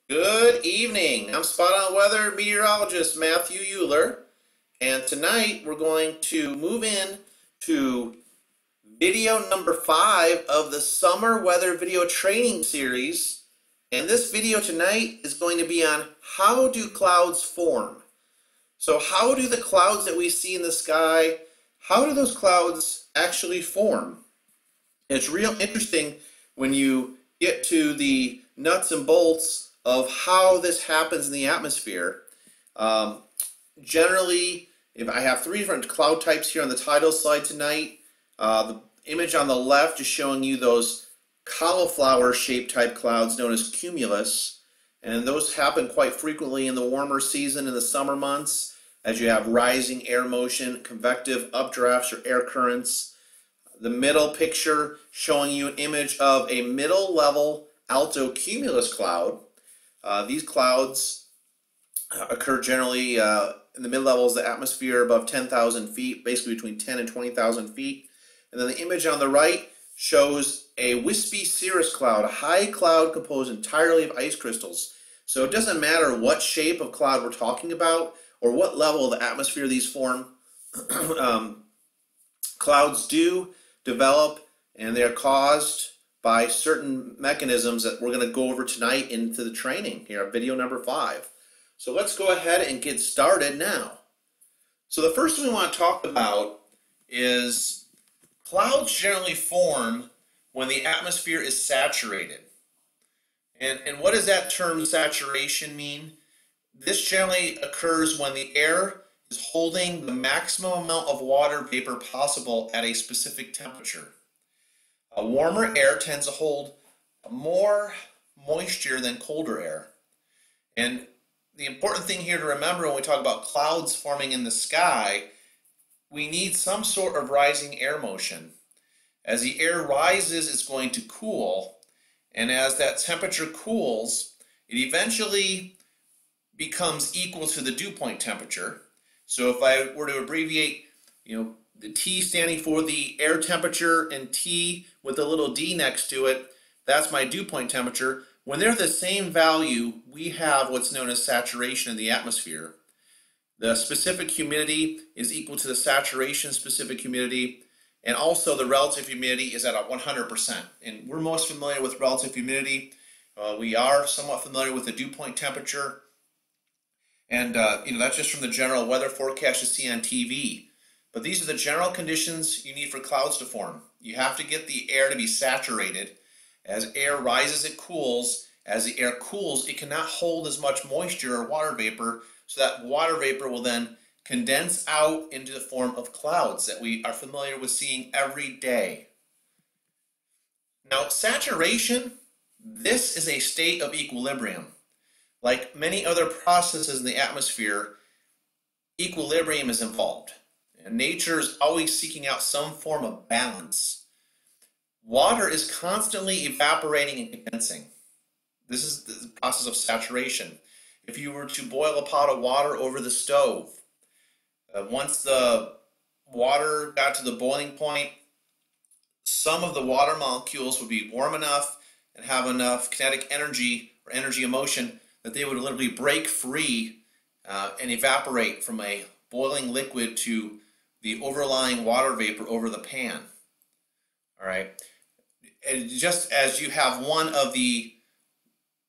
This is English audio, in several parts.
Good evening. I'm Spot On Weather Meteorologist Matthew Euler, and tonight we're going to move in to video number 5 of the Summer Weather Video Training Series. And this video tonight is going to be on how do clouds form? So how do the clouds that we see in the sky, how do those clouds actually form? It's real interesting when you get to the nuts and bolts of how this happens in the atmosphere. Generally, if I have 3 different cloud types here on the title slide tonight, the image on the left is showing you those cauliflower shaped type clouds known as cumulus, and those happen quite frequently in the warmer season in the summer months as you have rising air motion, convective updrafts or air currents. The middle picture showing you an image of a middle level alto cumulus cloud. These clouds occur generally in the mid-levels of the atmosphere above 10,000 feet, basically between 10 and 20,000 feet. And then the image on the right shows a wispy cirrus cloud, a high cloud composed entirely of ice crystals. So it doesn't matter what shape of cloud we're talking about or what level of the atmosphere these form. Clouds do develop, and they are caused by certain mechanisms that we're going to go over tonight into the training here, video number 5. So let's go ahead and get started now. So the first thing we want to talk about is clouds generally form when the atmosphere is saturated. And what does that term saturation mean? This generally occurs when the air is holding the maximum amount of water vapor possible at a specific temperature. A warmer air tends to hold more moisture than colder air. And the important thing here to remember when we talk about clouds forming in the sky, we need some sort of rising air motion. As the air rises, it's going to cool, and as that temperature cools, it eventually becomes equal to the dew point temperature. So if I were to abbreviate, the T standing for the air temperature and T with a little d next to it, that's my dew point temperature. When they're the same value, we have what's known as saturation in the atmosphere. The specific humidity is equal to the saturation specific humidity, and also the relative humidity is at 100%. And we're most familiar with relative humidity. We are somewhat familiar with the dew point temperature. And that's just from the general weather forecast you see on TV. But these are the general conditions you need for clouds to form. You have to get the air to be saturated. As air rises, it cools. As the air cools, it cannot hold as much moisture or water vapor, so that water vapor will then condense out into the form of clouds that we are familiar with seeing every day. Now, saturation, this is a state of equilibrium. Like many other processes in the atmosphere, equilibrium is involved. And nature is always seeking out some form of balance. Water is constantly evaporating and condensing. This is the process of saturation. If you were to boil a pot of water over the stove, once the water got to the boiling point, some of the water molecules would be warm enough and have enough kinetic energy or energy of motion that they would literally break free and evaporate from a boiling liquid to the overlying water vapor over the pan. All right. And just as you have one of the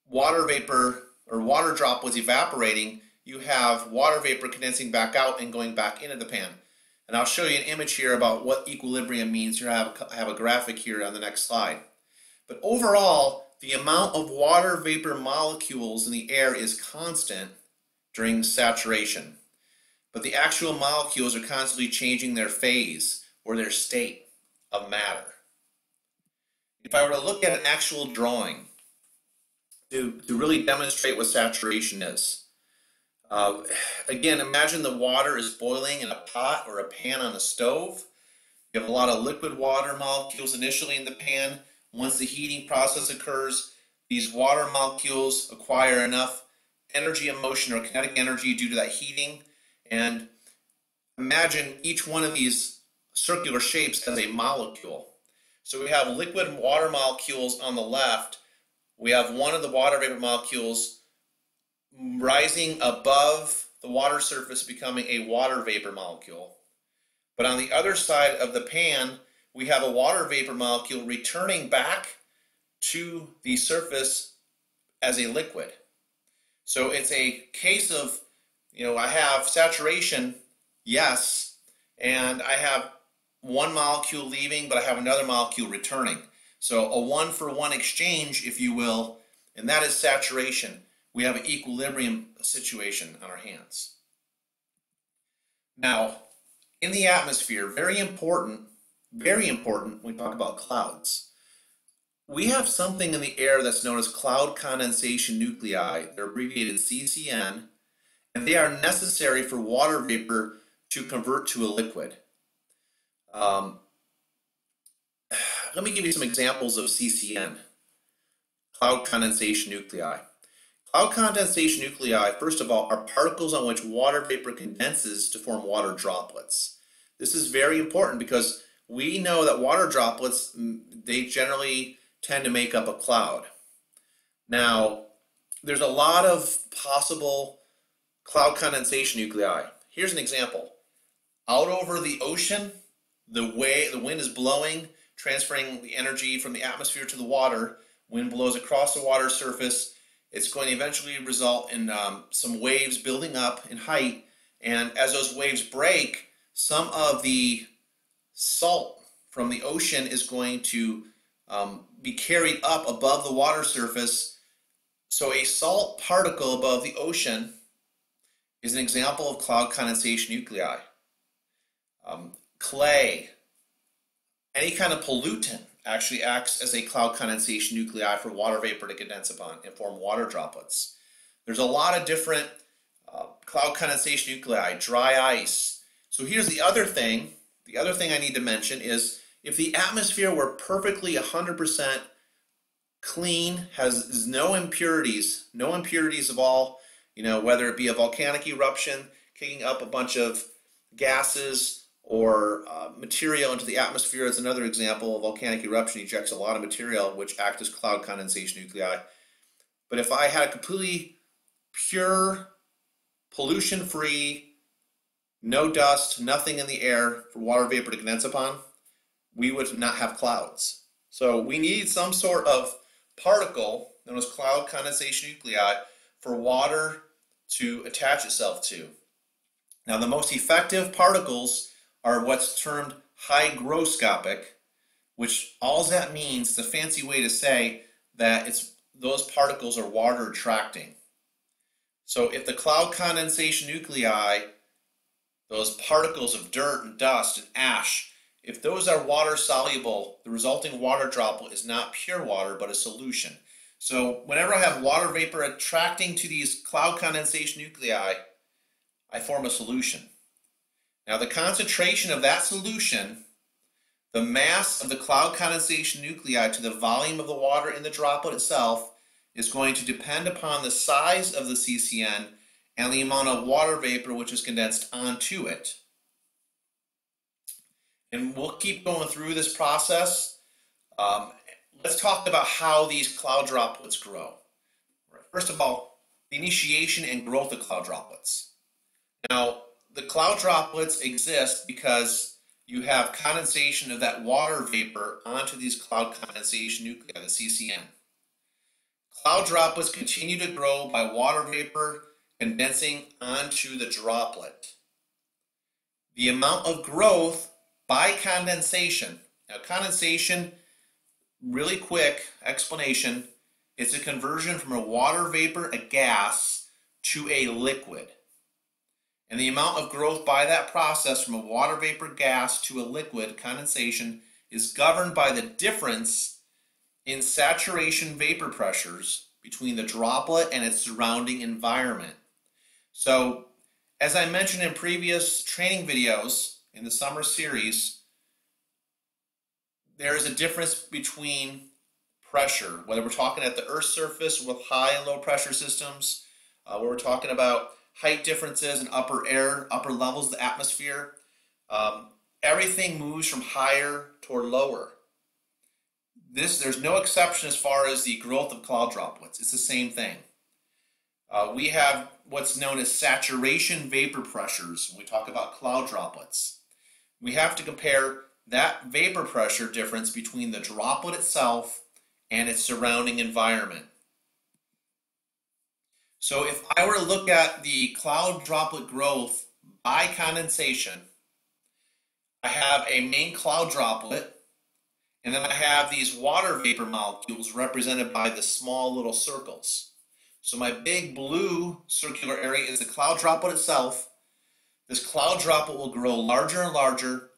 water vapor or water droplets evaporating, you have water vapor condensing back out and going back into the pan. And I'll show you an image here about what equilibrium means. Here I have a graphic here on the next slide. But overall, the amount of water vapor molecules in the air is constant during saturation. But the actual molecules are constantly changing their phase or their state of matter. If I were to look at an actual drawing to really demonstrate what saturation is, again, imagine the water is boiling in a pot or a pan on a stove. You have a lot of liquid water molecules initially in the pan. Once the heating process occurs, these water molecules acquire enough energy of motion or kinetic energy due to that heating. And imagine each one of these circular shapes as a molecule. So we have liquid water molecules on the left. We have one of the water vapor molecules rising above the water surface, becoming a water vapor molecule. But on the other side of the pan, we have a water vapor molecule returning back to the surface as a liquid. So it's a case of, I have saturation, yes, and I have one molecule leaving, but I have another molecule returning. So a one-for-one exchange, if you will, and that is saturation. We have an equilibrium situation on our hands. Now, in the atmosphere, very important when we talk about clouds, we have something in the air that's known as cloud condensation nuclei. They're abbreviated CCN, and they are necessary for water vapor to convert to a liquid. Let me give you some examples of CCN, cloud condensation nuclei. Cloud condensation nuclei, first of all, are particles on which water vapor condenses to form water droplets. This is very important because we know that water droplets, they generally tend to make up a cloud. Now, there's a lot of possible cloud condensation nuclei. Here's an example. Out over the ocean, the wind is blowing, transferring the energy from the atmosphere to the water. Wind blows across the water surface. It's going to eventually result in some waves building up in height. And as those waves break, some of the salt from the ocean is going to be carried up above the water surface. So a salt particle above the ocean is an example of cloud condensation nuclei. Clay, any kind of pollutant actually acts as a cloud condensation nuclei for water vapor to condense upon and form water droplets. There's a lot of different cloud condensation nuclei, dry ice. So here's the other thing. The other thing I need to mention is if the atmosphere were perfectly 100% clean, has no impurities of all, whether it be a volcanic eruption kicking up a bunch of gases or material into the atmosphere is another example. A volcanic eruption ejects a lot of material which act as cloud condensation nuclei. But if I had a completely pure, pollution-free, no dust, nothing in the air for water vapor to condense upon, we would not have clouds. So we need some sort of particle known as cloud condensation nuclei for water to attach itself to. Now the most effective particles are what's termed hygroscopic, which all that means, it's a fancy way to say that those particles are water attracting. So if the cloud condensation nuclei, those particles of dirt and dust and ash, if those are water soluble, the resulting water droplet is not pure water but a solution. So whenever I have water vapor attracting to these cloud condensation nuclei, I form a solution. Now the concentration of that solution, the mass of the cloud condensation nuclei to the volume of the water in the droplet itself, is going to depend upon the size of the CCN and the amount of water vapor which is condensed onto it. And we'll keep going through this process. Let's talk about how these cloud droplets grow. First of all, the initiation and growth of cloud droplets. Now, the cloud droplets exist because you have condensation of that water vapor onto these cloud condensation nuclei, the CCN. Cloud droplets continue to grow by water vapor condensing onto the droplet. The amount of growth by condensation. Now condensation, really quick explanation, it's a conversion from a water vapor, a gas, to a liquid. And the amount of growth by that process from a water vapor gas to a liquid, condensation, is governed by the difference in saturation vapor pressures between the droplet and its surrounding environment. So, as I mentioned in previous training videos in the summer series, there is a difference between pressure, whether we're talking at the Earth's surface with high and low pressure systems, where we're talking about height differences in upper levels of the atmosphere. Everything moves from higher toward lower. There's no exception as far as the growth of cloud droplets. It's the same thing. We have what's known as saturation vapor pressures when we talk about cloud droplets. We have to compare that vapor pressure difference between the droplet itself and its surrounding environment. So if I were to look at the cloud droplet growth by condensation, I have a main cloud droplet, and then I have these water vapor molecules represented by the small little circles. So my big blue circular area is the cloud droplet itself. This cloud droplet will grow larger and larger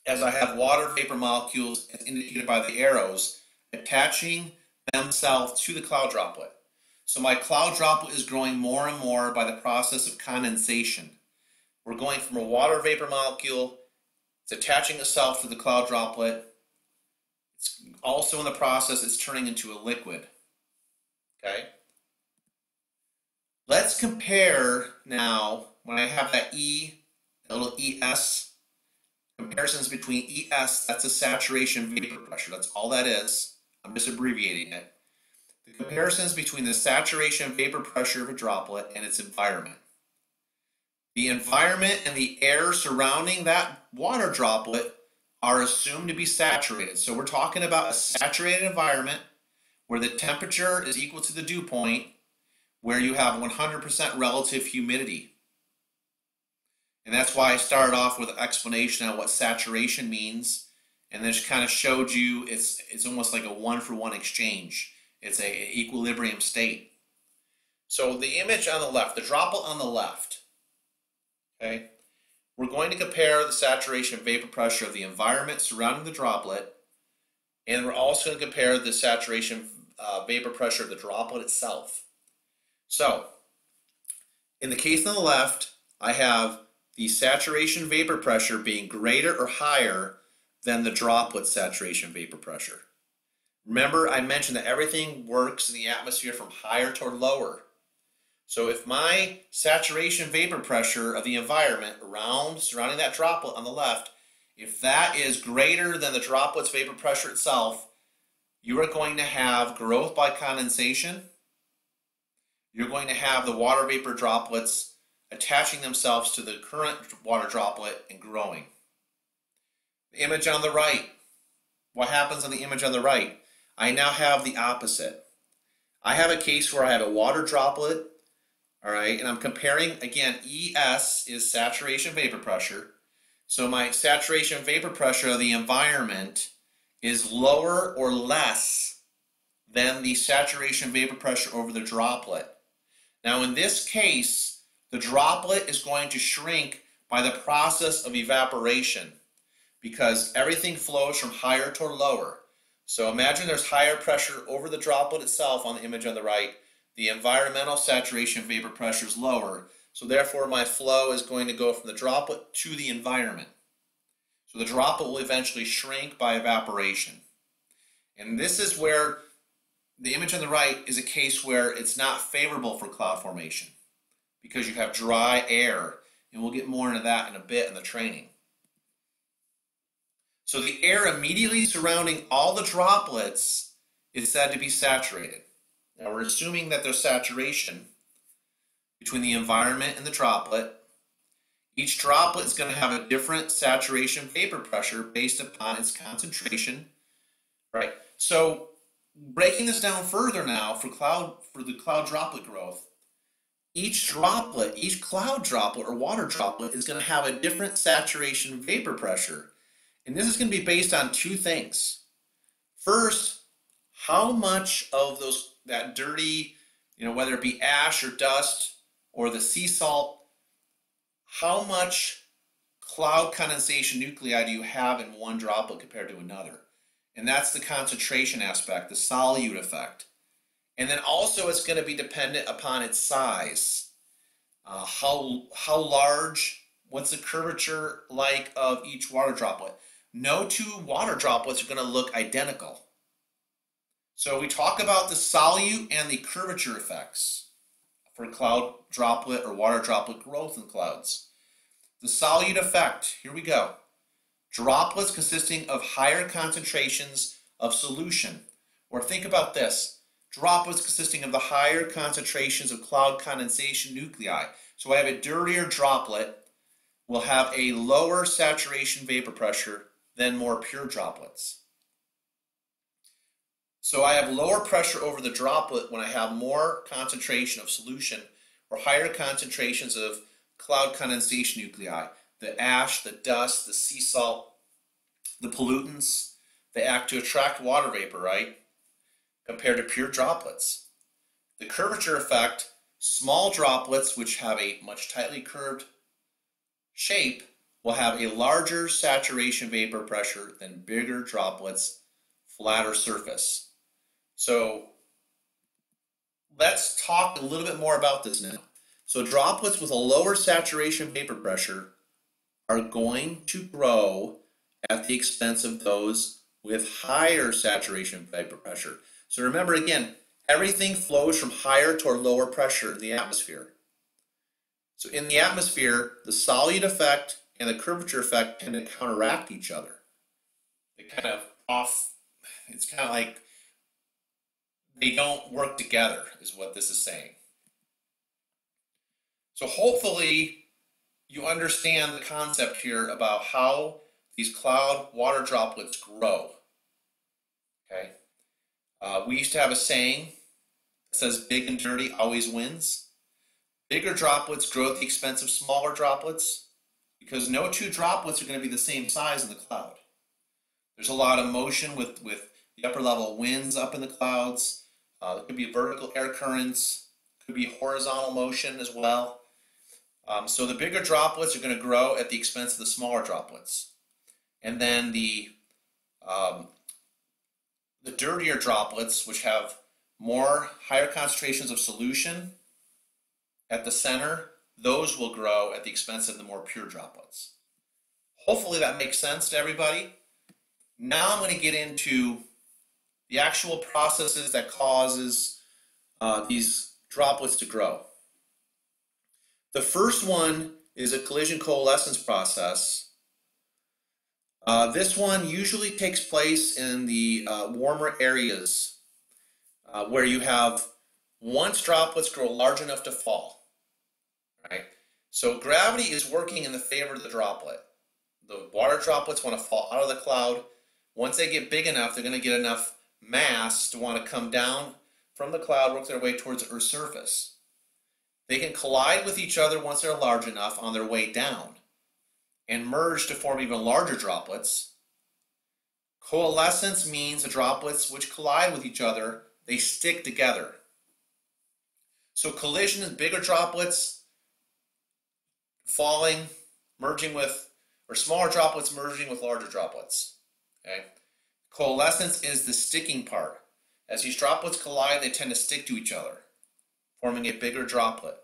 as I have water vapor molecules, as indicated by the arrows, attaching themselves to the cloud droplet. So my cloud droplet is growing more and more by the process of condensation. We're going from a water vapor molecule, it's attaching itself to the cloud droplet. It's also in the process, it's turning into a liquid. Okay? Let's compare now, when I have that E, a little ES, comparisons between ES, that's a saturation vapor pressure. That's all that is. I'm just abbreviating it. The comparisons between the saturation vapor pressure of a droplet and its environment. The environment and the air surrounding that water droplet are assumed to be saturated. So we're talking about a saturated environment where the temperature is equal to the dew point, where you have 100% relative humidity. And that's why I started off with an explanation on what saturation means, and then just kind of showed you it's almost like a one-for-one exchange. It's an equilibrium state. So the image on the left, the droplet on the left, okay, we're going to compare the saturation vapor pressure of the environment surrounding the droplet, and we're also going to compare the saturation vapor pressure of the droplet itself. So, in the case on the left, I have the saturation vapor pressure being greater or higher than the droplet saturation vapor pressure. Remember, I mentioned that everything works in the atmosphere from higher toward lower. So if my saturation vapor pressure of the environment surrounding that droplet on the left, if that is greater than the droplet's vapor pressure itself, you are going to have growth by condensation. You're going to have the water vapor droplets attaching themselves to the current water droplet and growing. The image on the right, what happens on the image on the right? I now have the opposite. I have a case where I have a water droplet, all right, and I'm comparing, again, ES is saturation vapor pressure. So my saturation vapor pressure of the environment is lower or less than the saturation vapor pressure over the droplet. Now in this case, the droplet is going to shrink by the process of evaporation because everything flows from higher to lower. So imagine there's higher pressure over the droplet itself on the image on the right. The environmental saturation vapor pressure is lower. So therefore my flow is going to go from the droplet to the environment. So the droplet will eventually shrink by evaporation. And this is where the image on the right is a case where it's not favorable for cloud formation because you have dry air, and we'll get more into that in a bit in the training. So the air immediately surrounding all the droplets is said to be saturated. Now we're assuming that there's saturation between the environment and the droplet. Each droplet is going to have a different saturation vapor pressure based upon its concentration, right? So breaking this down further now for the cloud droplet growth, each cloud droplet or water droplet is going to have a different saturation vapor pressure. And this is going to be based on two things. First, how much of that dirty, whether it be ash or dust or the sea salt, how much cloud condensation nuclei do you have in one droplet compared to another? And that's the concentration aspect, the solute effect. And then also it's going to be dependent upon its size. How large, what's the curvature like of each water droplet? No two water droplets are going to look identical. So we talk about the solute and the curvature effects for cloud droplet or water droplet growth in clouds. The solute effect, here we go. Droplets consisting of higher concentrations of solution. Or think about this. droplets consisting of the higher concentrations of cloud condensation nuclei. So I have a dirtier droplet will have a lower saturation vapor pressure than more pure droplets. So I have lower pressure over the droplet when I have more concentration of solution or higher concentrations of cloud condensation nuclei. The ash, the dust, the sea salt, the pollutants, they act to attract water vapor, right? Compared to pure droplets. The curvature effect, small droplets which have a much tightly curved shape will have a larger saturation vapor pressure than bigger droplets, flatter surface. So let's talk a little bit more about this now. So droplets with a lower saturation vapor pressure are going to grow at the expense of those with higher saturation vapor pressure. So remember again, everything flows from higher toward lower pressure in the atmosphere. So in the atmosphere, the solute effect and the curvature effect tend to counteract each other. They kind of it's kind of like they don't work together, is what this is saying. So hopefully you understand the concept here about how these cloud water droplets grow. Okay. We used to have a saying that says big and dirty always wins. Bigger droplets grow at the expense of smaller droplets because no two droplets are going to be the same size in the cloud. There's a lot of motion with the upper level winds up in the clouds. There could be vertical air currents, could be horizontal motion as well. So the bigger droplets are going to grow at the expense of the smaller droplets. And then the dirtier droplets, which have higher concentrations of solution at the center, those will grow at the expense of the more pure droplets. Hopefully that makes sense to everybody. Now I'm going to get into the actual processes that causes these droplets to grow. The first one is a collision coalescence process. This one usually takes place in the warmer areas where you have once droplets grow large enough to fall. Right? So gravity is working in the favor of the droplet. The water droplets want to fall out of the cloud. Once they get big enough, they're going to get enough mass to want to come down from the cloud, work their way towards the Earth's surface. They can collide with each other once they're large enough on their way down and merge to form even larger droplets. Coalescence means the droplets which collide with each other, they stick together. So collision is bigger droplets falling, merging with, or smaller droplets merging with larger droplets. Okay? Coalescence is the sticking part. As these droplets collide, they tend to stick to each other, forming a bigger droplet.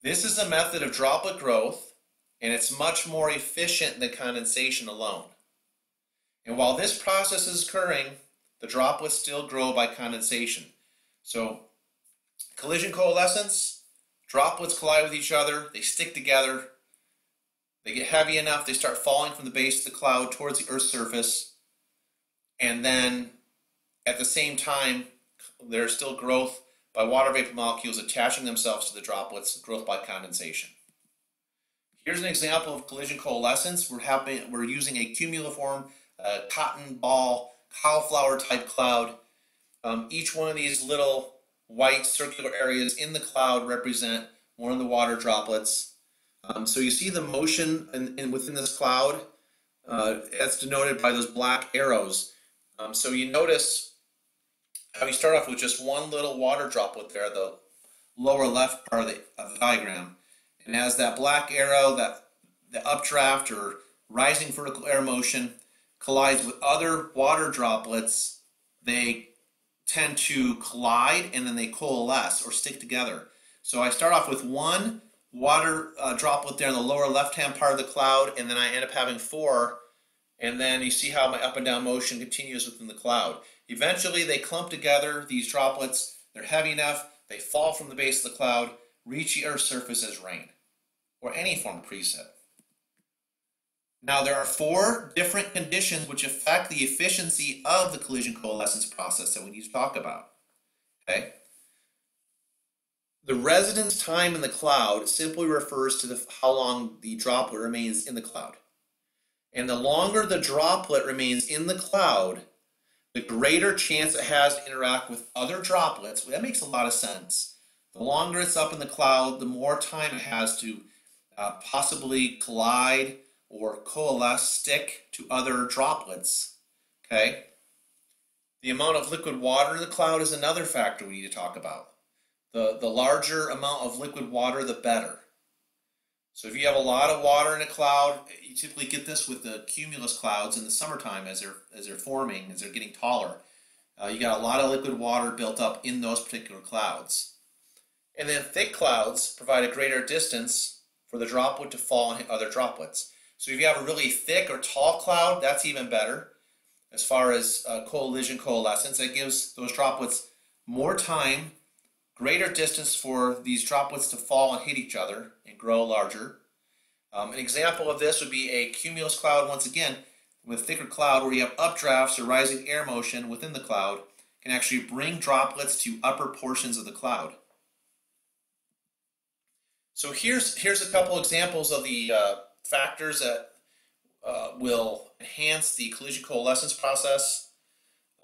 This is a method of droplet growth, and it's much more efficient than condensation alone. And while this process is occurring, the droplets still grow by condensation. So collision coalescence, droplets collide with each other, they stick together, they get heavy enough, they start falling from the base of the cloud towards the Earth's surface, and then at the same time, there's still growth by water vapor molecules attaching themselves to the droplets, growth by condensation. Here's an example of collision coalescence. We're using a cumuliform cotton ball, cauliflower type cloud. Each one of these little white circular areas in the cloud represent one of the water droplets. So you see the motion within this cloud as denoted by those black arrows. So you notice how you start off with just one little water droplet there, the lower left part of the diagram. And as that black arrow, the updraft or rising vertical air motion collides with other water droplets, they tend to collide and then they coalesce or stick together. So I start off with one water droplet there in the lower left-hand part of the cloud, and then I end up having four, and then you see how my up and down motion continues within the cloud. Eventually they clump together, these droplets, they're heavy enough, they fall from the base of the cloud, reach the Earth's surface as rain, or any form of precip. Now there are four different conditions which affect the efficiency of the collision coalescence process that we need to talk about. Okay. The residence time in the cloud simply refers to how long the droplet remains in the cloud. And the longer the droplet remains in the cloud, the greater chance it has to interact with other droplets. That makes a lot of sense. The longer it's up in the cloud, the more time it has to possibly collide or coalesce, stick to other droplets. Okay. The amount of liquid water in the cloud is another factor we need to talk about. The larger amount of liquid water, the better. So if you have a lot of water in a cloud, you typically get this with the cumulus clouds in the summertime as they're forming, as they're getting taller. You got a lot of liquid water built up in those particular clouds. And then thick clouds provide a greater distance for the droplet to fall and hit other droplets. So if you have a really thick or tall cloud, that's even better as far as collision coalescence. That gives those droplets more time, greater distance for these droplets to fall and hit each other and grow larger. An example of this would be a cumulus cloud, once again, with a thicker cloud where you have updrafts or rising air motion within the cloud can actually bring droplets to upper portions of the cloud. So here's a couple examples of the factors that will enhance the collision coalescence process.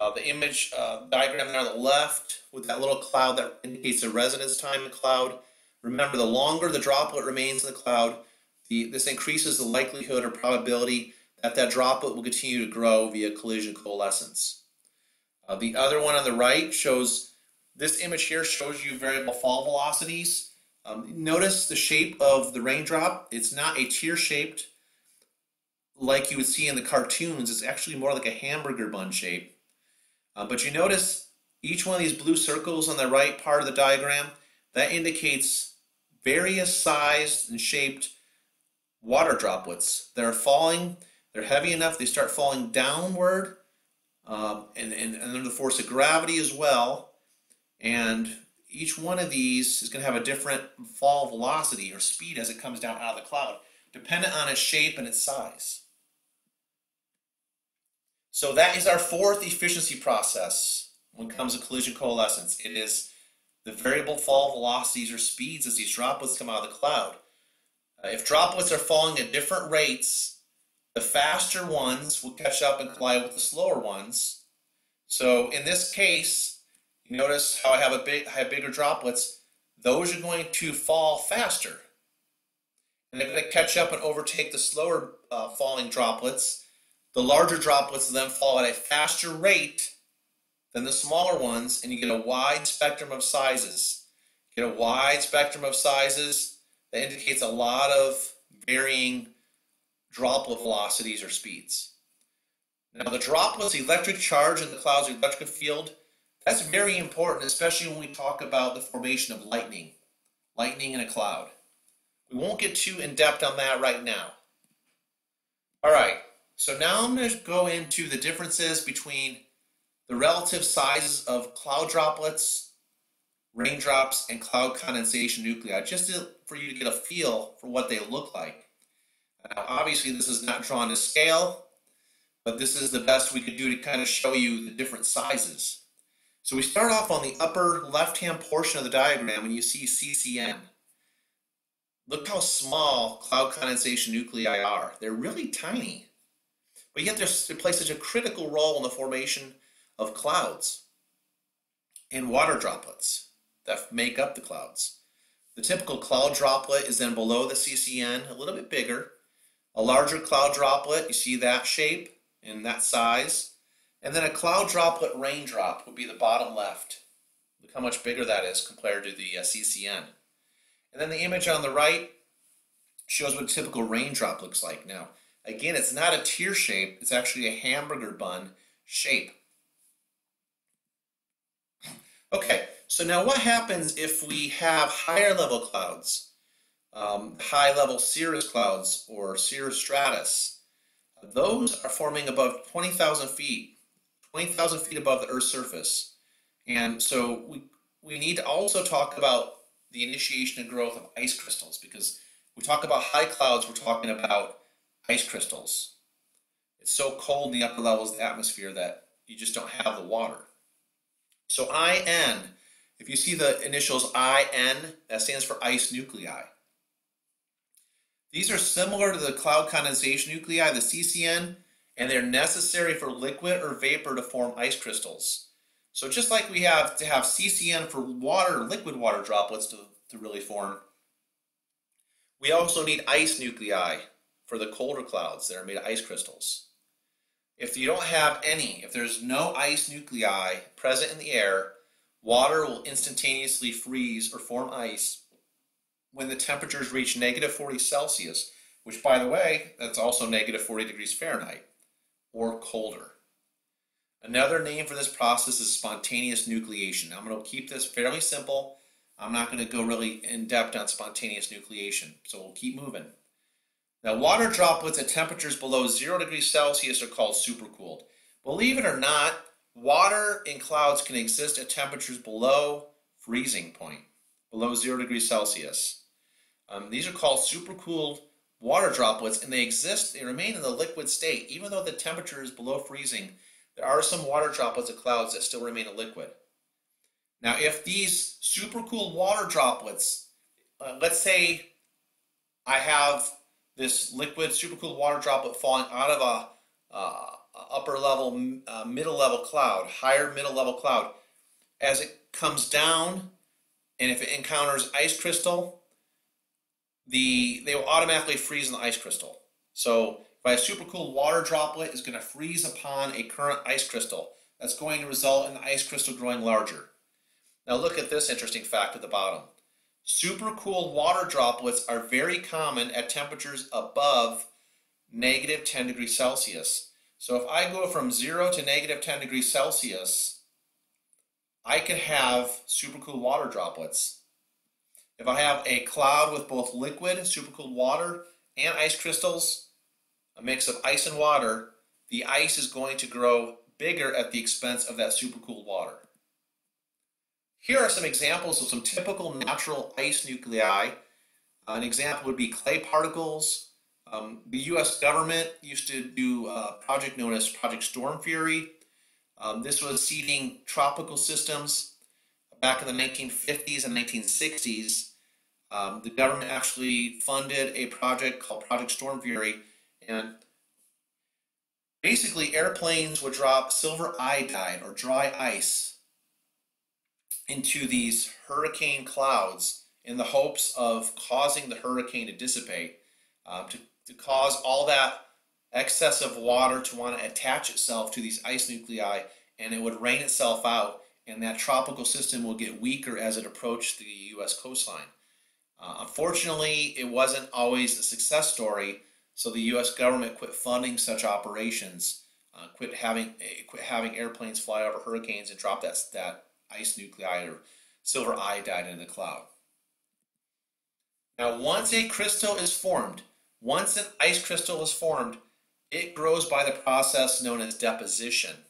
The image diagram there on the left with that little cloud that indicates the residence time in the cloud. Remember, the longer the droplet remains in the cloud, this increases the likelihood or probability that that droplet will continue to grow via collision coalescence. The other one on the right shows, this image here shows you variable fall velocities. Notice the shape of the raindrop. It's not a tear-shaped like you would see in the cartoons. It's actually more like a hamburger bun shape. But you notice each one of these blue circles on the right part of the diagram, that indicates various sized and shaped water droplets that are falling. They're heavy enough, they start falling downward and under the force of gravity as well. And each one of these is going to have a different fall velocity or speed as it comes down out of the cloud, dependent on its shape and its size. So that is our fourth efficiency process when it comes to collision coalescence. It is the variable fall velocities or speeds as these droplets come out of the cloud. If droplets are falling at different rates, the faster ones will catch up and collide with the slower ones. So in this case, you notice how I have bigger droplets. Those are going to fall faster. And they're going to catch up and overtake the slower falling droplets. The larger droplets then fall at a faster rate than the smaller ones, and you get a wide spectrum of sizes. You get a wide spectrum of sizes that indicates a lot of varying droplet velocities or speeds. Now the droplet's electric charge in the cloud's electric field, that's very important, especially when we talk about the formation of lightning in a cloud. We won't get too in-depth on that right now. All right, so now I'm going to go into the differences between the relative sizes of cloud droplets, raindrops, and cloud condensation nuclei, just for you to get a feel for what they look like. Now, obviously, this is not drawn to scale, but this is the best we could do to kind of show you the different sizes. So we start off on the upper left-hand portion of the diagram when you see CCN. Look how small cloud condensation nuclei are. They're really tiny, but yet they play such a critical role in the formation of clouds and water droplets that make up the clouds. The typical cloud droplet is then below the CCN, a little bit bigger. A larger cloud droplet, you see that shape and that size. And then a cloud droplet raindrop would be the bottom left. Look how much bigger that is compared to the CCN. And then the image on the right shows what a typical raindrop looks like. Now, again, it's not a tear shape, it's actually a hamburger bun shape. Okay, so now what happens if we have higher level clouds? High level cirrus clouds or cirrus stratus. Those are forming above 20,000 feet, 20,000 feet above the Earth's surface. And so we need to also talk about the initiation and growth of ice crystals, because we talk about high clouds, we're talking about ice crystals. It's so cold in the upper levels of the atmosphere that you just don't have the water. So IN If you see the initials IN, that stands for ice nuclei. These are similar to the cloud condensation nuclei, the CCN, and they're necessary for liquid or vapor to form ice crystals. So just like we have to have CCN for water, liquid water droplets to really form, we also need ice nuclei for the colder clouds that are made of ice crystals. If you don't have any, if there's no ice nuclei present in the air, water will instantaneously freeze or form ice when the temperatures reach -40°C, which, by the way, that's also -40°F or colder. Another name for this process is spontaneous nucleation. I'm going to keep this fairly simple. I'm not going to go really in depth on spontaneous nucleation, so we'll keep moving. Now, water droplets at temperatures below 0°C are called supercooled. Believe it or not, water in clouds can exist at temperatures below freezing point, below 0°C. These are called supercooled water droplets, and they remain in the liquid state. Even though the temperature is below freezing, there are some water droplets of clouds that still remain a liquid. Now, if these supercooled water droplets, let's say I have this liquid supercooled water droplet falling out of a upper level, middle level cloud, higher middle level cloud, as it comes down, and if it encounters ice crystal, they will automatically freeze in the ice crystal. So if a supercooled water droplet is going to freeze upon a current ice crystal, that's going to result in the ice crystal growing larger. Now look at this interesting fact at the bottom. Supercooled water droplets are very common at temperatures above -10°C. So if I go from 0 to -10°C, I could have supercooled water droplets. If I have a cloud with both liquid, supercooled water, and ice crystals, a mix of ice and water, the ice is going to grow bigger at the expense of that supercooled water. Here are some examples of some typical natural ice nuclei. An example would be clay particles. The U.S. government used to do a project known as Project Storm Fury. This was seeding tropical systems back in the 1950s and 1960s. The government actually funded a project called Project Storm Fury, and basically airplanes would drop silver iodide or dry ice into these hurricane clouds in the hopes of causing the hurricane to dissipate, to cause all that excessive water to want to attach itself to these ice nuclei, and it would rain itself out, and that tropical system will get weaker as it approached the U.S. coastline. Unfortunately, it wasn't always a success story, so the U.S. government quit funding such operations, quit having airplanes fly over hurricanes and drop that ice nuclei or silver iodide in the cloud. Now, once a crystal is formed, once an ice crystal is formed, it grows by the process known as deposition.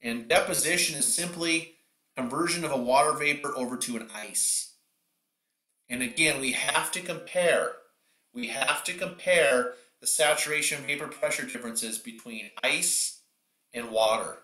And deposition is simply conversion of a water vapor over to an ice. And again, we have to compare the saturation vapor pressure differences between ice and water.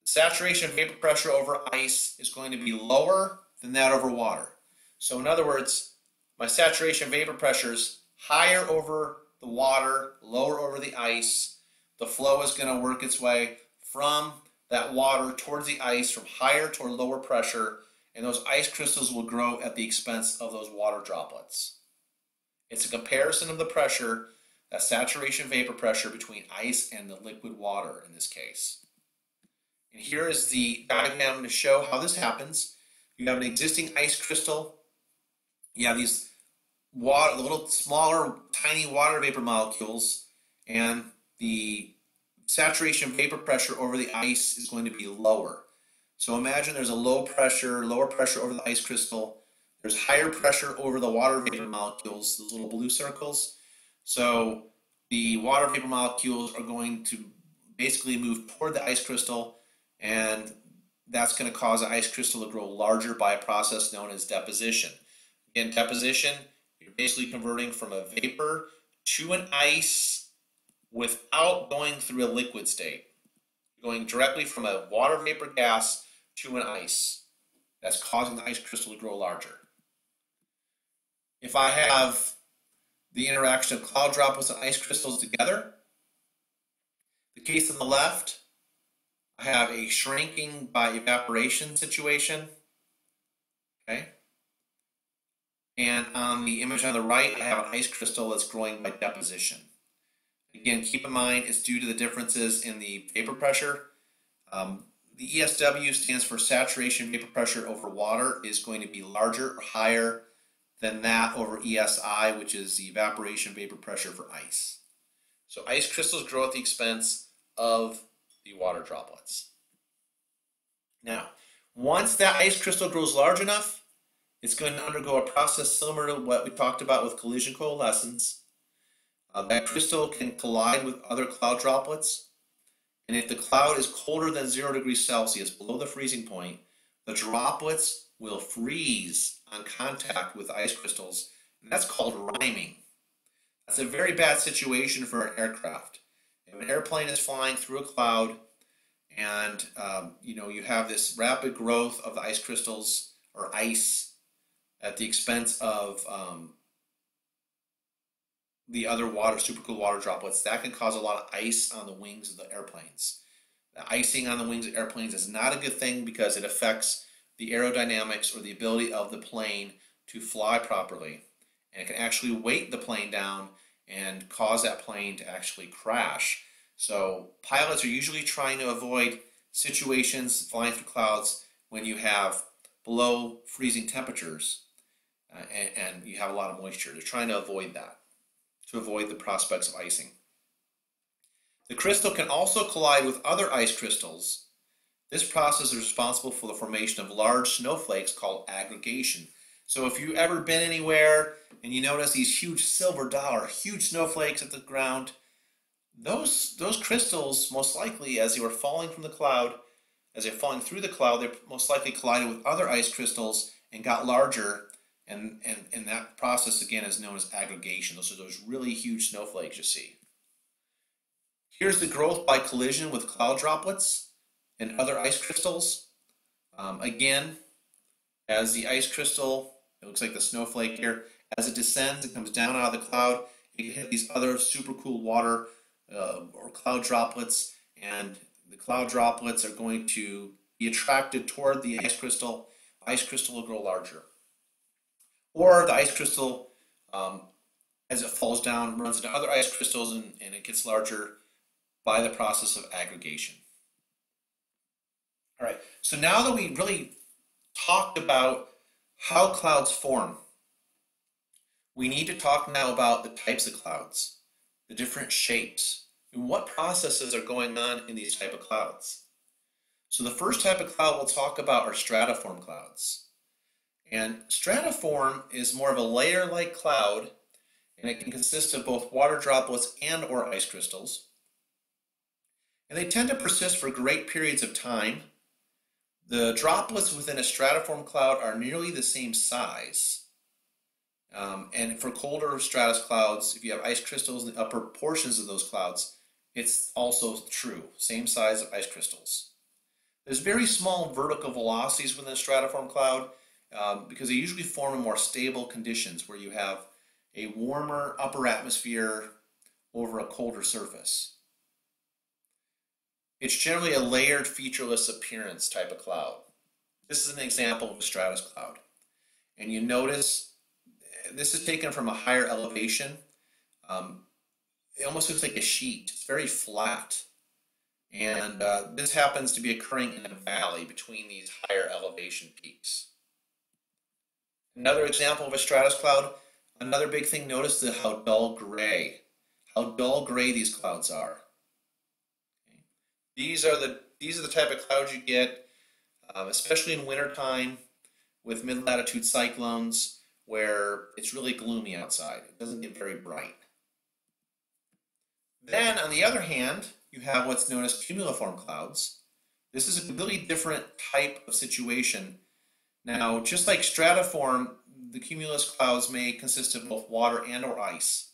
Saturation vapor pressure over ice is going to be lower than that over water. So in other words, my saturation vapor pressure is higher over the water, lower over the ice. The flow is going to work its way from that water towards the ice, from higher toward lower pressure, and those ice crystals will grow at the expense of those water droplets. It's a comparison of the pressure, that saturation vapor pressure between ice and the liquid water in this case. And here is the diagram to show how this happens. You have an existing ice crystal. You have these little smaller, tiny water vapor molecules, and the saturation vapor pressure over the ice is going to be lower. So imagine there's a lower pressure over the ice crystal. There's higher pressure over the water vapor molecules, those little blue circles. So the water vapor molecules are going to basically move toward the ice crystal, and that's going to cause the ice crystal to grow larger by a process known as deposition. Again, deposition, you're basically converting from a vapor to an ice without going through a liquid state. You're going directly from a water vapor gas to an ice. that's causing the ice crystal to grow larger. If I have the interaction of cloud droplets and ice crystals together, the case on the left, I have a shrinking by evaporation situation, okay? And on the image on the right, I have an ice crystal that's growing by deposition. Again, keep in mind it's due to the differences in the vapor pressure. The ESW stands for saturation vapor pressure over water is going to be larger or higher than that over ESI, which is the evaporation vapor pressure for ice. So ice crystals grow at the expense of the water droplets. Now, once that ice crystal grows large enough, it's going to undergo a process similar to what we talked about with collision coalescence. That crystal can collide with other cloud droplets, and if the cloud is colder than 0 degrees Celsius, below the freezing point, the droplets will freeze on contact with ice crystals, and that's called riming. That's a very bad situation for an aircraft. If an airplane is flying through a cloud and you have this rapid growth of the ice crystals or ice at the expense of the other supercooled water droplets, that can cause a lot of ice on the wings of the airplanes. The icing on the wings of airplanes is not a good thing because it affects the aerodynamics or the ability of the plane to fly properly. And it can actually weight the plane down and cause that plane to actually crash. So pilots are usually trying to avoid situations flying through clouds when you have below freezing temperatures and you have a lot of moisture. They're trying to avoid that, to avoid the prospects of icing. The crystal can also collide with other ice crystals. This process is responsible for the formation of large snowflakes called aggregation. So if you've ever been anywhere and you notice these huge silver dollar, huge snowflakes at the ground, those crystals most likely, as they were falling from the cloud, as they're falling through the cloud, they most likely collided with other ice crystals and got larger. And that process, again, is known as aggregation. Those are those really huge snowflakes you see. Here's the growth by collision with cloud droplets and other ice crystals. Again, as the ice crystal, it looks like the snowflake here, as it descends and comes down out of the cloud, it can hit these other supercooled water or cloud droplets, and the cloud droplets are going to be attracted toward the ice crystal. Ice crystal will grow larger. Or the ice crystal, as it falls down, runs into other ice crystals and it gets larger by the process of aggregation. All right, so now that we really talked about how clouds form, we need to talk now about the types of clouds, the different shapes, and what processes are going on in these type of clouds. So the first type of cloud we'll talk about are stratiform clouds. And stratiform is more of a layer-like cloud, and it can consist of both water droplets and or ice crystals. And they tend to persist for great periods of time. The droplets within a stratiform cloud are nearly the same size. And for colder stratus clouds, if you have ice crystals in the upper portions of those clouds, it's also true, same size of ice crystals. There's very small vertical velocities within a stratiform cloud, because they usually form in more stable conditions where you have a warmer upper atmosphere over a colder surface. It's generally a layered featureless appearance type of cloud. This is an example of a stratus cloud. And you notice this is taken from a higher elevation. It almost looks like a sheet. It's very flat. And this happens to be occurring in a valley between these higher elevation peaks. Another example of a stratus cloud, another big thing, notice how dull gray these clouds are. Okay. These are the type of clouds you get, especially in wintertime with mid-latitude cyclones where it's really gloomy outside. It doesn't get very bright. Then, on the other hand, you have what's known as cumuliform clouds. This is a completely different type of situation. Now, just like stratiform, the cumulus clouds may consist of both water and or ice.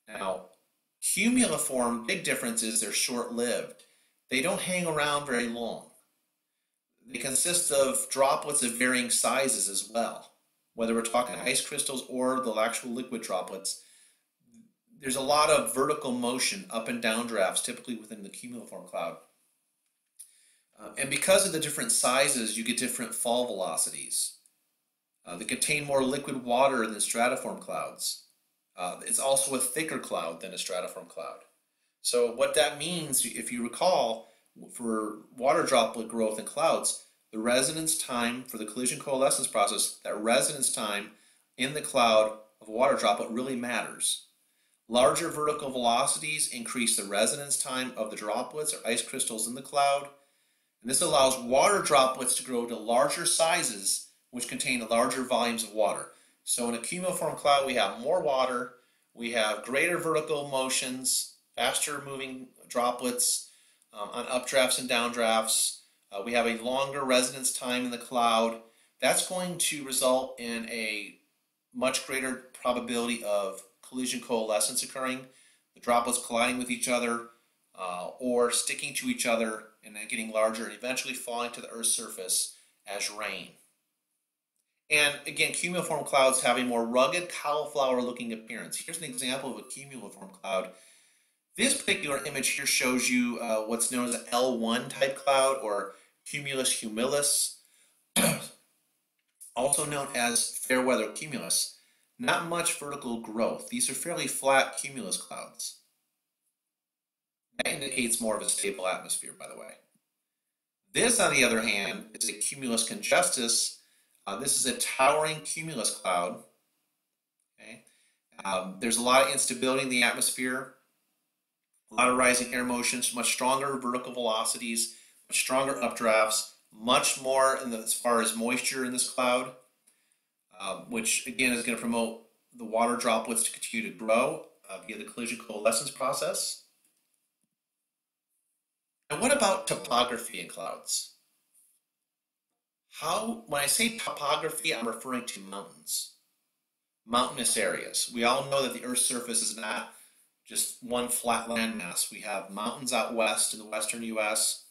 Now, cumuliform, big difference is they're short-lived. They don't hang around very long. They consist of droplets of varying sizes as well. Whether we're talking ice crystals or the actual liquid droplets, there's a lot of vertical motion, up and down drafts, typically within the cumuliform cloud. And because of the different sizes, you get different fall velocities. They contain more liquid water than stratiform clouds. It's also a thicker cloud than a stratiform cloud. So what that means, if you recall, for water droplet growth in clouds, the residence time for the collision coalescence process, that residence time in the cloud of a water droplet really matters. Larger vertical velocities increase the residence time of the droplets or ice crystals in the cloud, and this allows water droplets to grow to larger sizes, which contain larger volumes of water. So in a cumuliform cloud, we have more water, we have greater vertical motions, faster moving droplets on updrafts and downdrafts. We have a longer residence time in the cloud. That's going to result in a much greater probability of collision coalescence occurring, the droplets colliding with each other or sticking to each other and then getting larger and eventually falling to the Earth's surface as rain. And again, cumuliform clouds have a more rugged cauliflower-looking appearance. Here's an example of a cumuliform cloud. This particular image here shows you what's known as an L1 type cloud, or cumulus humilis, also known as fair weather cumulus. Not much vertical growth. These are fairly flat cumulus clouds. That indicates more of a stable atmosphere, by the way. This, on the other hand, is a cumulus congestus. This is a towering cumulus cloud. Okay? There's a lot of instability in the atmosphere, a lot of rising air motions, much stronger vertical velocities, much stronger updrafts, much more as far as moisture in this cloud, which again is going to promote the water droplets to continue to grow via the collision coalescence process. And what about topography in clouds? When I say topography, I'm referring to mountains, mountainous areas. We all know that the Earth's surface is not just one flat landmass. We have mountains out west in the western U.S.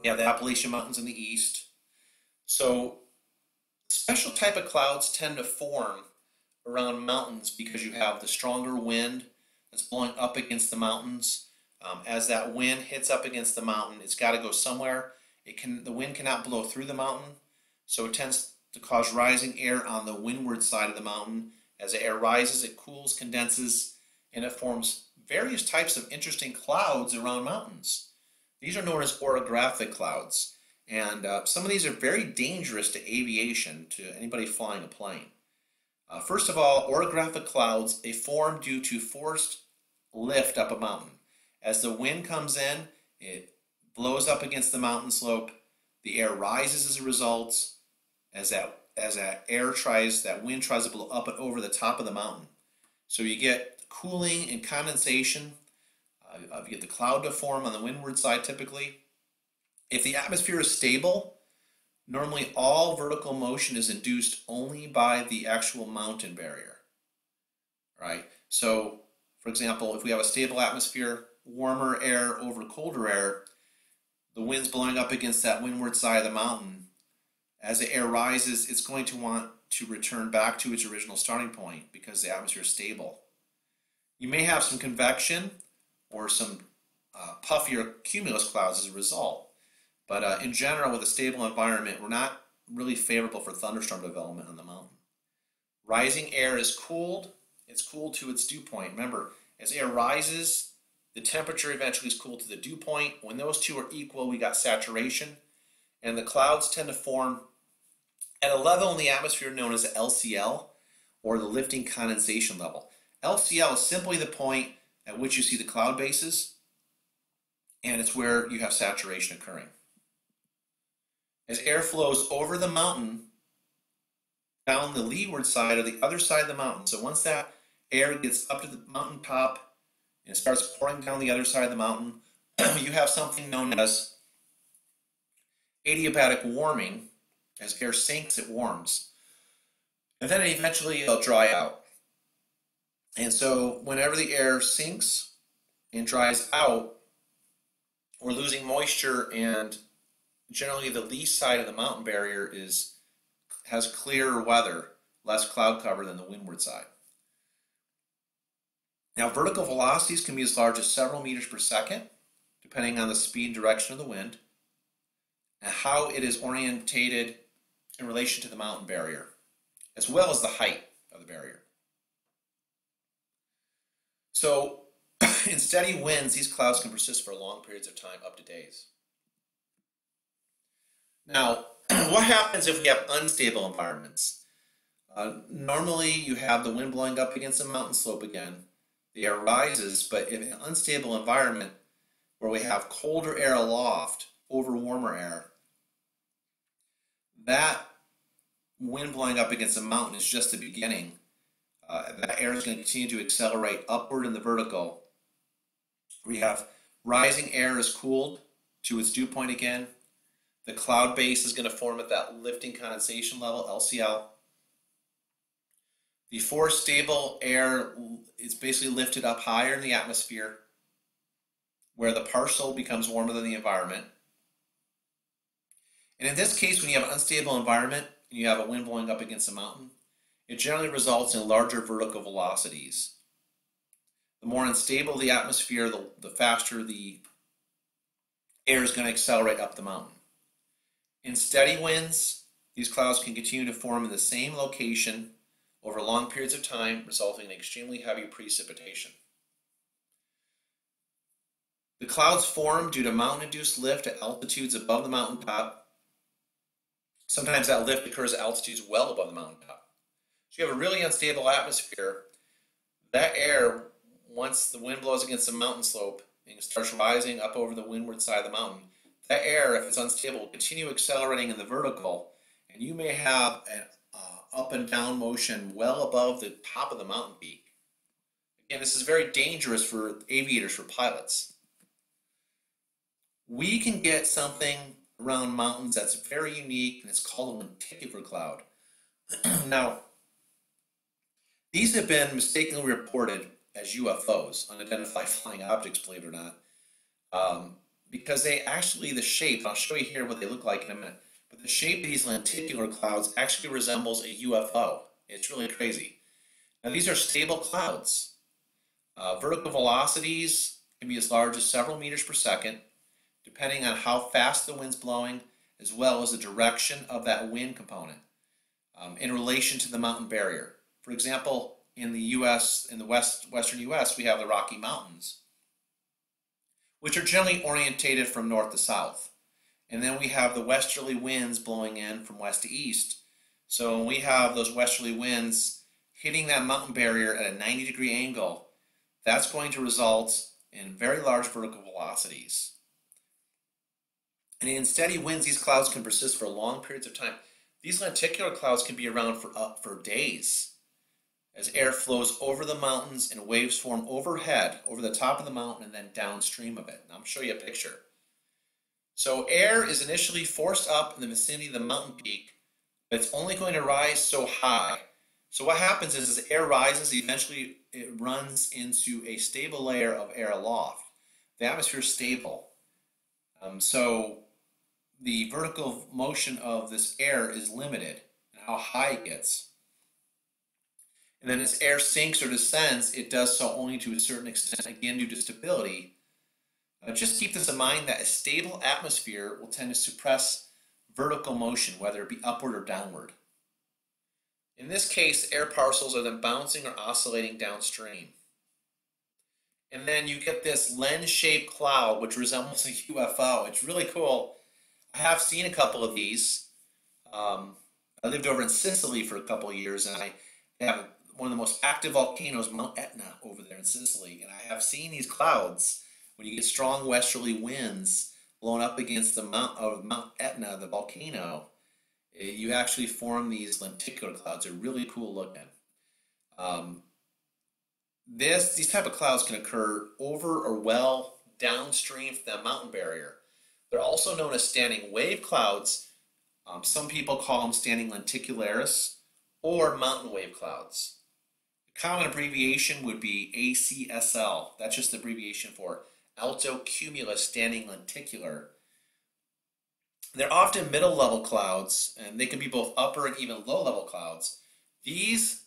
We have the Appalachian Mountains in the east. So special type of clouds tend to form around mountains because you have the stronger wind that's blowing up against the mountains. As that wind hits up against the mountain, it's got to go somewhere. The wind cannot blow through the mountain, so it tends to cause rising air on the windward side of the mountain. As the air rises, it cools, condenses, and it forms various types of interesting clouds around mountains. These are known as orographic clouds, and some of these are very dangerous to aviation, to anybody flying a plane. First of all, orographic clouds, they form due to forced lift up a mountain. As the wind comes in, it blows up against the mountain slope. The air rises as a result. As that wind tries to blow up and over the top of the mountain. So you get cooling and condensation. You get the cloud to form on the windward side typically. If the atmosphere is stable, normally all vertical motion is induced only by the actual mountain barrier. Right? So, for example, if we have a stable atmosphere, warmer air over colder air, the wind's blowing up against that windward side of the mountain. As the air rises, it's going to want to return back to its original starting point because the atmosphere is stable. You may have some convection or some puffier cumulus clouds as a result. But in general, with a stable environment, we're not really favorable for thunderstorm development on the mountain. Rising air is cooled. It's cooled to its dew point. Remember, as air rises, the temperature eventually is cooled to the dew point. When those two are equal, we got saturation. And the clouds tend to form at a level in the atmosphere known as LCL, or the lifting condensation level. LCL is simply the point at which you see the cloud bases, and it's where you have saturation occurring. As air flows over the mountain, down the leeward side or the other side of the mountain, so once that air gets up to the mountain top and starts pouring down the other side of the mountain, you have something known as adiabatic warming. As air sinks, it warms. And then eventually it'll dry out. And so whenever the air sinks and dries out, we're losing moisture and generally the lee side of the mountain barrier has clearer weather, less cloud cover than the windward side. Now, vertical velocities can be as large as several meters per second, depending on the speed and direction of the wind, and how it is orientated in relation to the mountain barrier, as well as the height of the barrier. So, in steady winds, these clouds can persist for long periods of time, up to days. Now, what happens if we have unstable environments? Normally, you have the wind blowing up against a mountain slope again. The air rises, but in an unstable environment where we have colder air aloft over warmer air, that wind blowing up against a mountain is just the beginning. That air is going to continue to accelerate upward in the vertical. We have rising air is cooled to its dew point again. The cloud base is going to form at that lifting condensation level, LCL. Before stable air is basically lifted up higher in the atmosphere, where the partial becomes warmer than the environment. And in this case, when you have an unstable environment and you have a wind blowing up against a mountain, it generally results in larger vertical velocities. The more unstable the atmosphere, the faster the air is going to accelerate up the mountain. In steady winds, these clouds can continue to form in the same location over long periods of time, resulting in extremely heavy precipitation. The clouds form due to mountain-induced lift at altitudes above the mountaintop. Sometimes that lift occurs at altitudes well above the mountaintop. So you have a really unstable atmosphere. That air, once the wind blows against the mountain slope and it starts rising up over the windward side of the mountain, that air, if it's unstable, will continue accelerating in the vertical, and you may have an up and down motion well above the top of the mountain peak. Again, this is very dangerous for aviators, for pilots. We can get something around mountains that's very unique, and it's called a lenticular cloud. Now, these have been mistakenly reported as UFOs, unidentified flying objects, believe it or not, because they actually, the shape, I'll show you here what they look like in a minute, but the shape of these lenticular clouds actually resembles a UFO. It's really crazy. Now, these are stable clouds. Vertical velocities can be as large as several meters per second, depending on how fast the wind's blowing, as well as the direction of that wind component in relation to the mountain barrier. For example, in the U.S., in the western U.S., we have the Rocky Mountains, which are generally orientated from north to south. And then we have the westerly winds blowing in from west to east. So when we have those westerly winds hitting that mountain barrier at a 90-degree angle, that's going to result in very large vertical velocities. And in steady winds, these clouds can persist for long periods of time. These lenticular clouds can be around for days as air flows over the mountains and waves form overhead, over the top of the mountain, and then downstream of it. And I'm going to show you a picture. So air is initially forced up in the vicinity of the mountain peak, but it's only going to rise so high. So what happens is as air rises, eventually it runs into a stable layer of air aloft. The atmosphere is stable. So the vertical motion of this air is limited in how high it gets. And then as air sinks or descends, it does so only to a certain extent, again due to stability. Just keep this in mind that a stable atmosphere will tend to suppress vertical motion, whether it be upward or downward. In this case, air parcels are then bouncing or oscillating downstream. And then you get this lens-shaped cloud, which resembles a UFO. It's really cool. I have seen a couple of these. I lived over in Sicily for a couple of years, and I have one of the most active volcanoes, Mount Etna, over there in Sicily. And I have seen these clouds when you get strong westerly winds blowing up against the Mount Etna, the volcano. You actually form these lenticular clouds. They're really cool looking. These type of clouds can occur over or well downstream from the mountain barrier. They're also known as standing wave clouds. Some people call them standing lenticularis or mountain wave clouds. The common abbreviation would be ACSL. That's just the abbreviation for alto cumulus standing lenticular. They're often middle level clouds, and they can be both upper and even low level clouds. These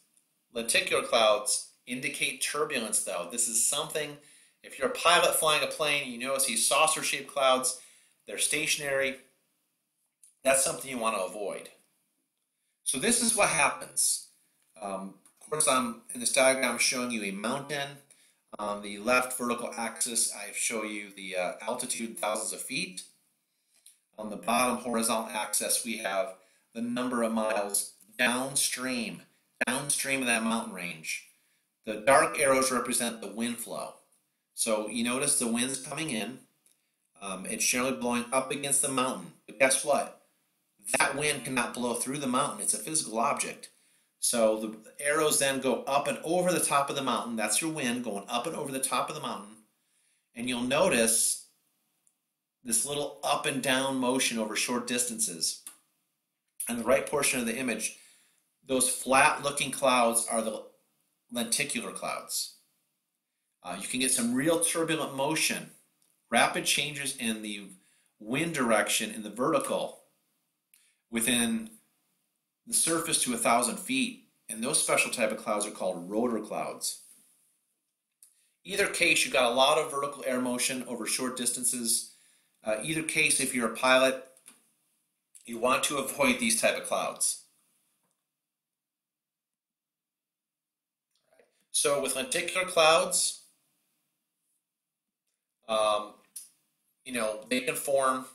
lenticular clouds indicate turbulence, though. This is something, if you're a pilot flying a plane, you notice these saucer-shaped clouds, they're stationary. That's something you want to avoid. So this is what happens. Of course, in this diagram, I'm showing you a mountain. On the left vertical axis, I show you the altitude in thousands of feet. On the bottom horizontal axis, we have the number of miles downstream of that mountain range. The dark arrows represent the wind flow. So you notice the wind's coming in. It's generally blowing up against the mountain. But guess what? That wind cannot blow through the mountain. It's a physical object. So the arrows then go up and over the top of the mountain. That's your wind going up and over the top of the mountain. And you'll notice this little up and down motion over short distances. On the right portion of the image, those flat looking clouds are the lenticular clouds. You can get some real turbulent motion, rapid changes in the wind direction in the vertical within the surface to 1,000 feet, and those special type of clouds are called rotor clouds. Either case, you've got a lot of vertical air motion over short distances. Either case, if you're a pilot, you want to avoid these type of clouds. So with lenticular clouds, they can form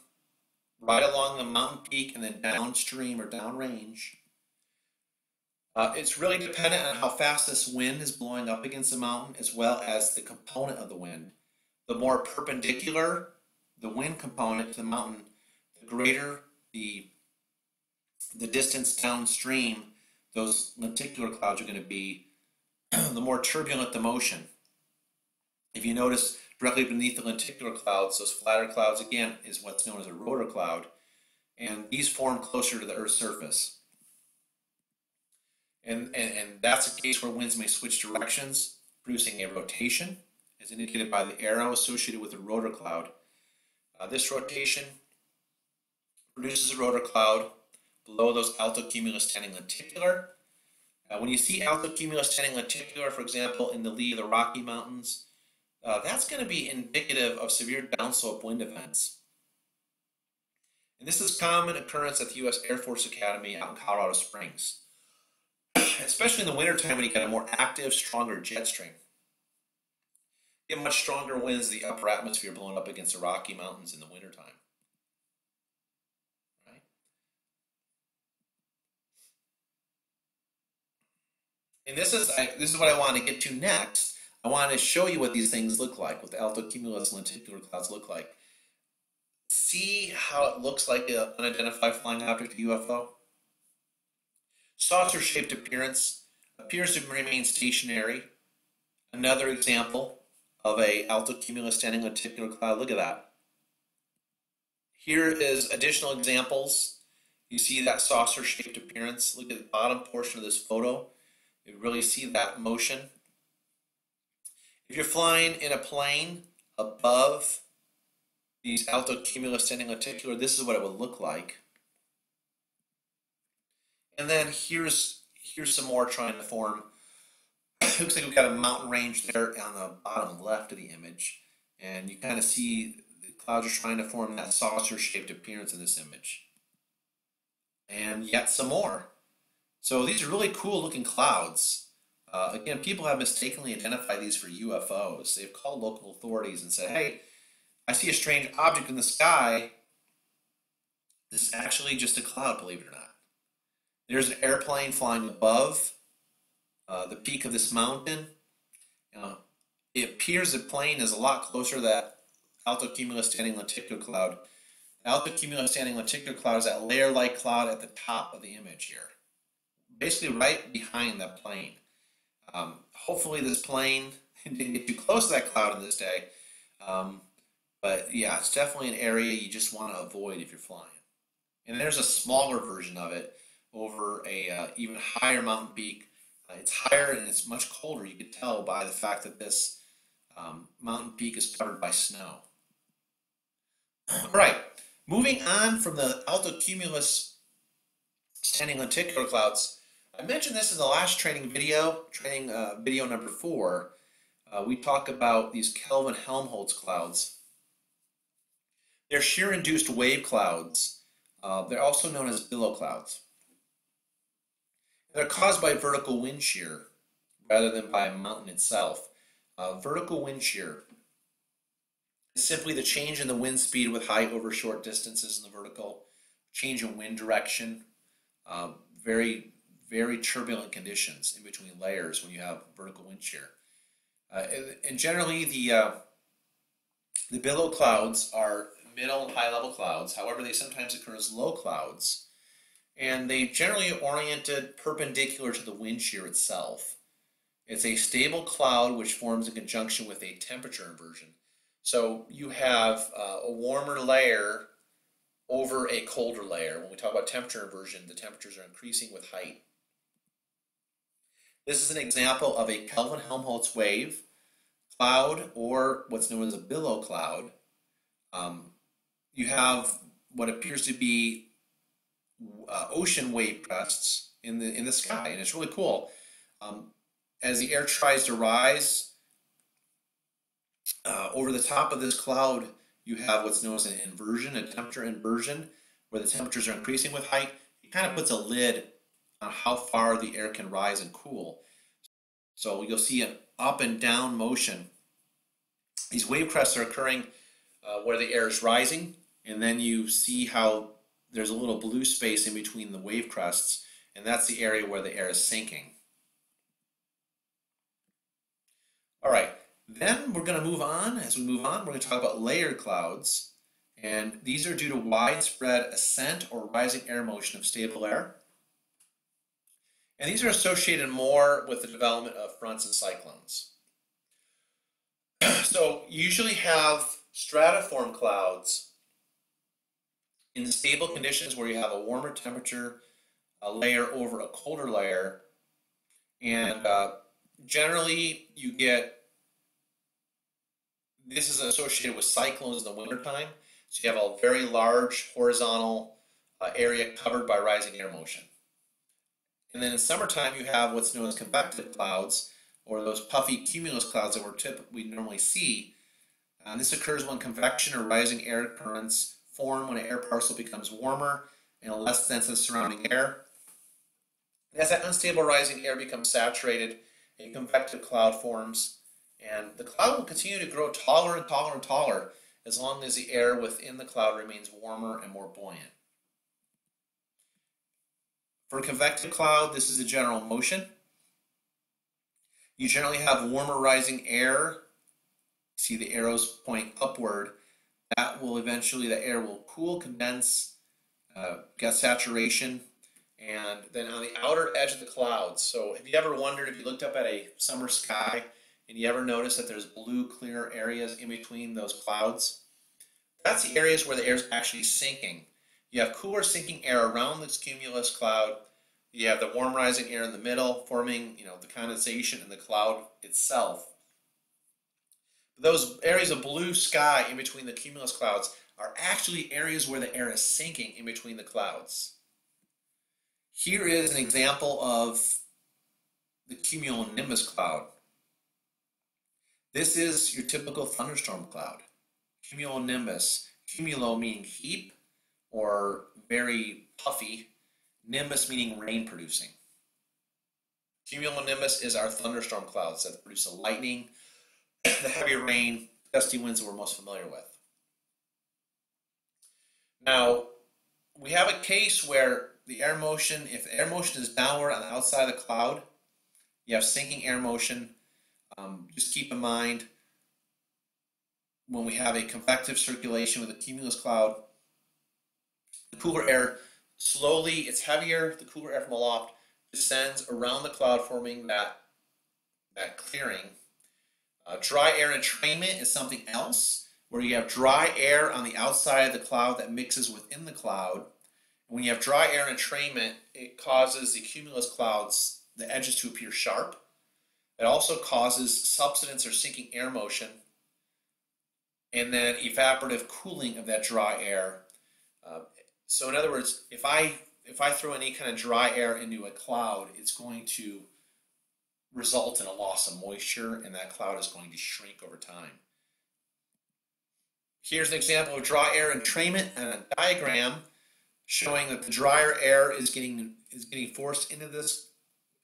right along the mountain peak and then downstream or downrange. It's really dependent on how fast this wind is blowing up against the mountain, as well as the component of the wind. The more perpendicular the wind component to the mountain, the greater the distance downstream those lenticular clouds are going to be, the more turbulent the motion. If you notice directly beneath the lenticular clouds, those flatter clouds, again, is what's known as a rotor cloud, and these form closer to the Earth's surface. And that's a case where winds may switch directions, producing a rotation, as indicated by the arrow associated with the rotor cloud. This rotation produces a rotor cloud below those altocumulus standing lenticular. When you see altocumulus standing lenticular, for example, in the lee of the Rocky Mountains, that's going to be indicative of severe downslope wind events. And this is common occurrence at the U.S. Air Force Academy out in Colorado Springs, especially in the wintertime when you get a more active, stronger jet stream. You get much stronger winds in the upper atmosphere blowing up against the Rocky Mountains in the wintertime. Right? And this is what I want to get to next. I want to show you what these things look like, what the altocumulus lenticular clouds look like. See how it looks like an unidentified flying object, a UFO? Saucer-shaped appearance, appears to remain stationary. Another example of a altocumulus standing lenticular cloud. Look at that. Here is additional examples. You see that saucer-shaped appearance. Look at the bottom portion of this photo. You really see that motion. If you're flying in a plane above these altocumulus standing lenticular, this is what it would look like. And then here's some more trying to form. Looks like we've got a mountain range there on the bottom left of the image. And you kind of see the clouds are trying to form that saucer-shaped appearance in this image. And yet some more. So these are really cool looking clouds. Again, people have mistakenly identified these for UFOs. They've called local authorities and said, hey, I see a strange object in the sky. This is actually just a cloud, believe it or not. There's an airplane flying above the peak of this mountain. It appears the plane is a lot closer to that altocumulus standing lenticular cloud. The altocumulus standing lenticular cloud is that layer-like cloud at the top of the image here, basically right behind that plane. Hopefully this plane didn't get too close to that cloud in this day. But yeah, it's definitely an area you just want to avoid if you're flying. And there's a smaller version of it over a even higher mountain peak. It's higher and it's much colder. You can tell by the fact that this mountain peak is covered by snow. All right, Moving on from the altocumulus standing lenticular clouds, I mentioned this in the last training video, video number 4. We talk about these Kelvin-Helmholtz clouds. They're shear-induced wave clouds. They're also known as billow clouds. They're caused by vertical wind shear rather than by a mountain itself. Vertical wind shear is simply the change in the wind speed with height over short distances in the vertical, change in wind direction, very, very turbulent conditions in between layers when you have vertical wind shear. And generally, the billow clouds are middle and high level clouds. However, they sometimes occur as low clouds, and they generally are oriented perpendicular to the wind shear itself. It's a stable cloud which forms in conjunction with a temperature inversion. So you have a warmer layer over a colder layer. When we talk about temperature inversion, the temperatures are increasing with height. This is an example of a Kelvin-Helmholtz wave cloud, or what's known as a billow cloud. You have what appears to be ocean wave crests in the sky, and it's really cool. As the air tries to rise over the top of this cloud, you have what's known as an inversion, a temperature inversion, where the temperatures are increasing with height. It kind of puts a lid on how far the air can rise and cool. So you'll see an up and down motion. These wave crests are occurring where the air is rising, and then you see how there's a little blue space in between the wave crests, and that's the area where the air is sinking. All right, then we're going to move on. As we move on, we're going to talk about layered clouds, and these are due to widespread ascent or rising air motion of stable air. And these are associated more with the development of fronts and cyclones. So you usually have stratiform clouds in stable conditions where you have a warmer temperature layer over a colder layer, and generally you get, this is associated with cyclones in the wintertime. So you have a very large horizontal area covered by rising air motion. And then in summertime you have what's known as convective clouds, or those puffy cumulus clouds that we normally see. This occurs when convection or rising air currents form when an air parcel becomes warmer and less dense than surrounding air. As that unstable rising air becomes saturated, a convective cloud forms, and the cloud will continue to grow taller and taller and taller as long as the air within the cloud remains warmer and more buoyant. For a convective cloud, this is the general motion. You generally have warmer rising air. See the arrows point upward. That will eventually, the air will cool, condense, get saturation, and then on the outer edge of the clouds. So have you ever wondered, if you looked up at a summer sky and you ever notice that there's blue clear areas in between those clouds? That's the areas where the air is actually sinking. You have cooler sinking air around this cumulus cloud. You have the warm rising air in the middle, forming, the condensation in the cloud itself. Those areas of blue sky in between the cumulus clouds are actually areas where the air is sinking in between the clouds. Here is an example of the cumulonimbus cloud. This is your typical thunderstorm cloud. Cumulonimbus, cumulo meaning heap or very puffy, nimbus meaning rain producing. Cumulonimbus is our thunderstorm clouds that produce the lightning, the heavy rain, gusty winds that we're most familiar with. Now, we have a case where the air motion, if the air motion is downward on the outside of the cloud, you have sinking air motion. Just keep in mind, when we have a convective circulation with a cumulus cloud, the cooler air slowly, it's heavier, the cooler air from aloft descends around the cloud, forming that clearing. Dry air entrainment is something else, where you have dry air on the outside of the cloud that mixes within the cloud. And when you have dry air entrainment, it causes the cumulus clouds, the edges, to appear sharp. It also causes subsidence or sinking air motion, and then evaporative cooling of that dry air. So in other words, if I throw any kind of dry air into a cloud, it's going to result in a loss of moisture, and that cloud is going to shrink over time. Here's an example of dry air entrainment and a diagram showing that the drier air is getting forced into this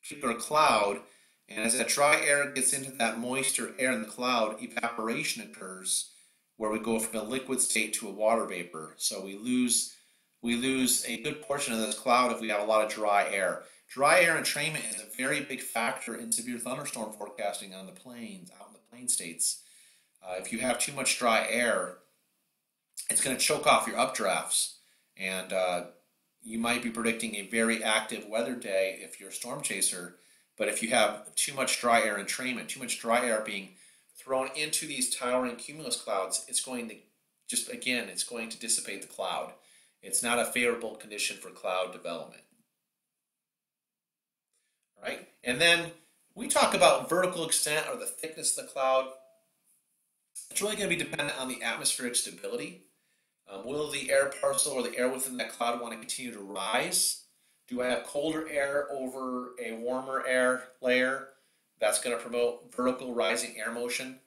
particular cloud, and as that dry air gets into that moisture air in the cloud, evaporation occurs, where we go from a liquid state to a water vapor. So we lose a good portion of this cloud if we have a lot of dry air. Dry air entrainment is a very big factor in severe thunderstorm forecasting on the plains, out in the plain states. If you have too much dry air, it's going to choke off your updrafts, and you might be predicting a very active weather day if you're a storm chaser. But if you have too much dry air entrainment, too much dry air being thrown into these towering cumulus clouds, it's going to dissipate the cloud. It's not a favorable condition for cloud development. All right, and then we talk about vertical extent or the thickness of the cloud. It's really going to be dependent on the atmospheric stability. Will the air parcel or the air within that cloud want to continue to rise? Do I have colder air over a warmer air layer? That's going to promote vertical rising air motion,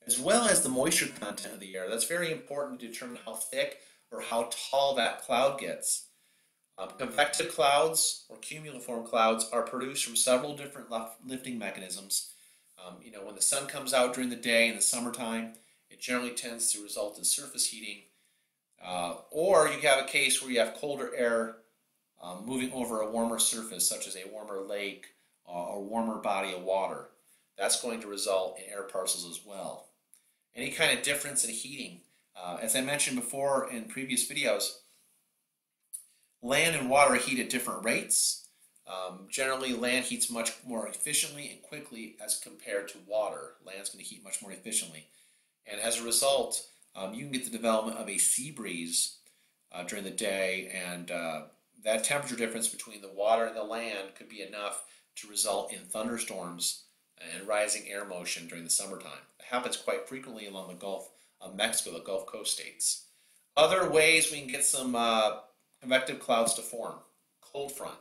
as well as the moisture content of the air. That's very important to determine how thick or how tall that cloud gets. Convective clouds or cumuliform clouds are produced from several different lifting mechanisms. When the sun comes out during the day in the summertime, it generally tends to result in surface heating. Or you have a case where you have colder air moving over a warmer surface, such as a warmer lake or warmer body of water. That's going to result in air parcels as well. Any kind of difference in heating. As I mentioned before in previous videos, land and water heat at different rates. Generally, land heats much more efficiently and quickly as compared to water. Land's going to heat much more efficiently. And as a result, you can get the development of a sea breeze during the day, and that temperature difference between the water and the land could be enough to result in thunderstorms and rising air motion during the summertime. It happens quite frequently along the Gulf of Mexico, the Gulf Coast states. Other ways we can get some convective clouds to form. Cold front.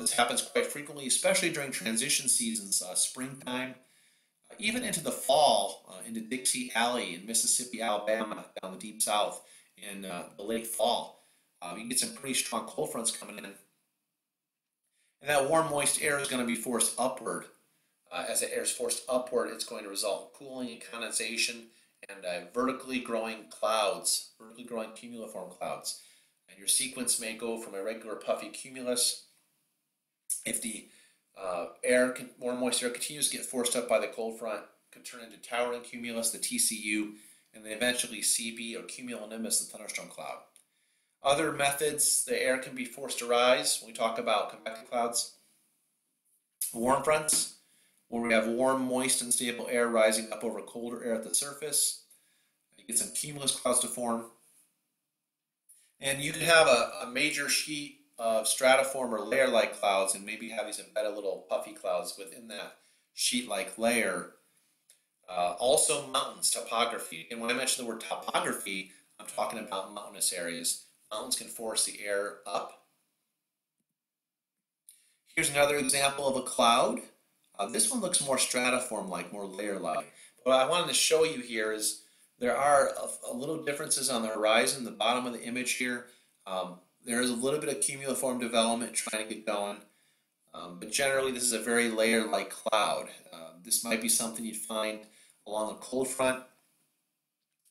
This happens quite frequently, especially during transition seasons, springtime, even into the fall, into Dixie Alley in Mississippi, Alabama, down the deep south in the late fall. You can get some pretty strong cold fronts coming in. And that warm, moist air is going to be forced upward. As the air is forced upward, it's going to result in cooling and condensation and vertically growing clouds, vertically growing cumuliform clouds. And your sequence may go from a regular puffy cumulus. If the more moist air continues to get forced up by the cold front, could turn into towering cumulus, the TCU, and then eventually CB or cumulonimbus, the thunderstorm cloud. Other methods, the air can be forced to rise. When we talk about convective clouds, warm fronts, where we have warm, moist, and stable air rising up over colder air at the surface. You get some cumulus clouds to form. And you could have a major sheet of stratiform or layer-like clouds and maybe have these embedded little puffy clouds within that sheet-like layer. Also mountains, topography. And when I mention the word topography, I'm talking about mountainous areas. Mountains can force the air up. Here's another example of a cloud. This one looks more stratiform-like, more layer-like. What I wanted to show you here is there are a little differences on the horizon, the bottom of the image here. There is a little bit of cumuliform development trying to get going, but generally this is a very layer-like cloud. This might be something you'd find along the cold front.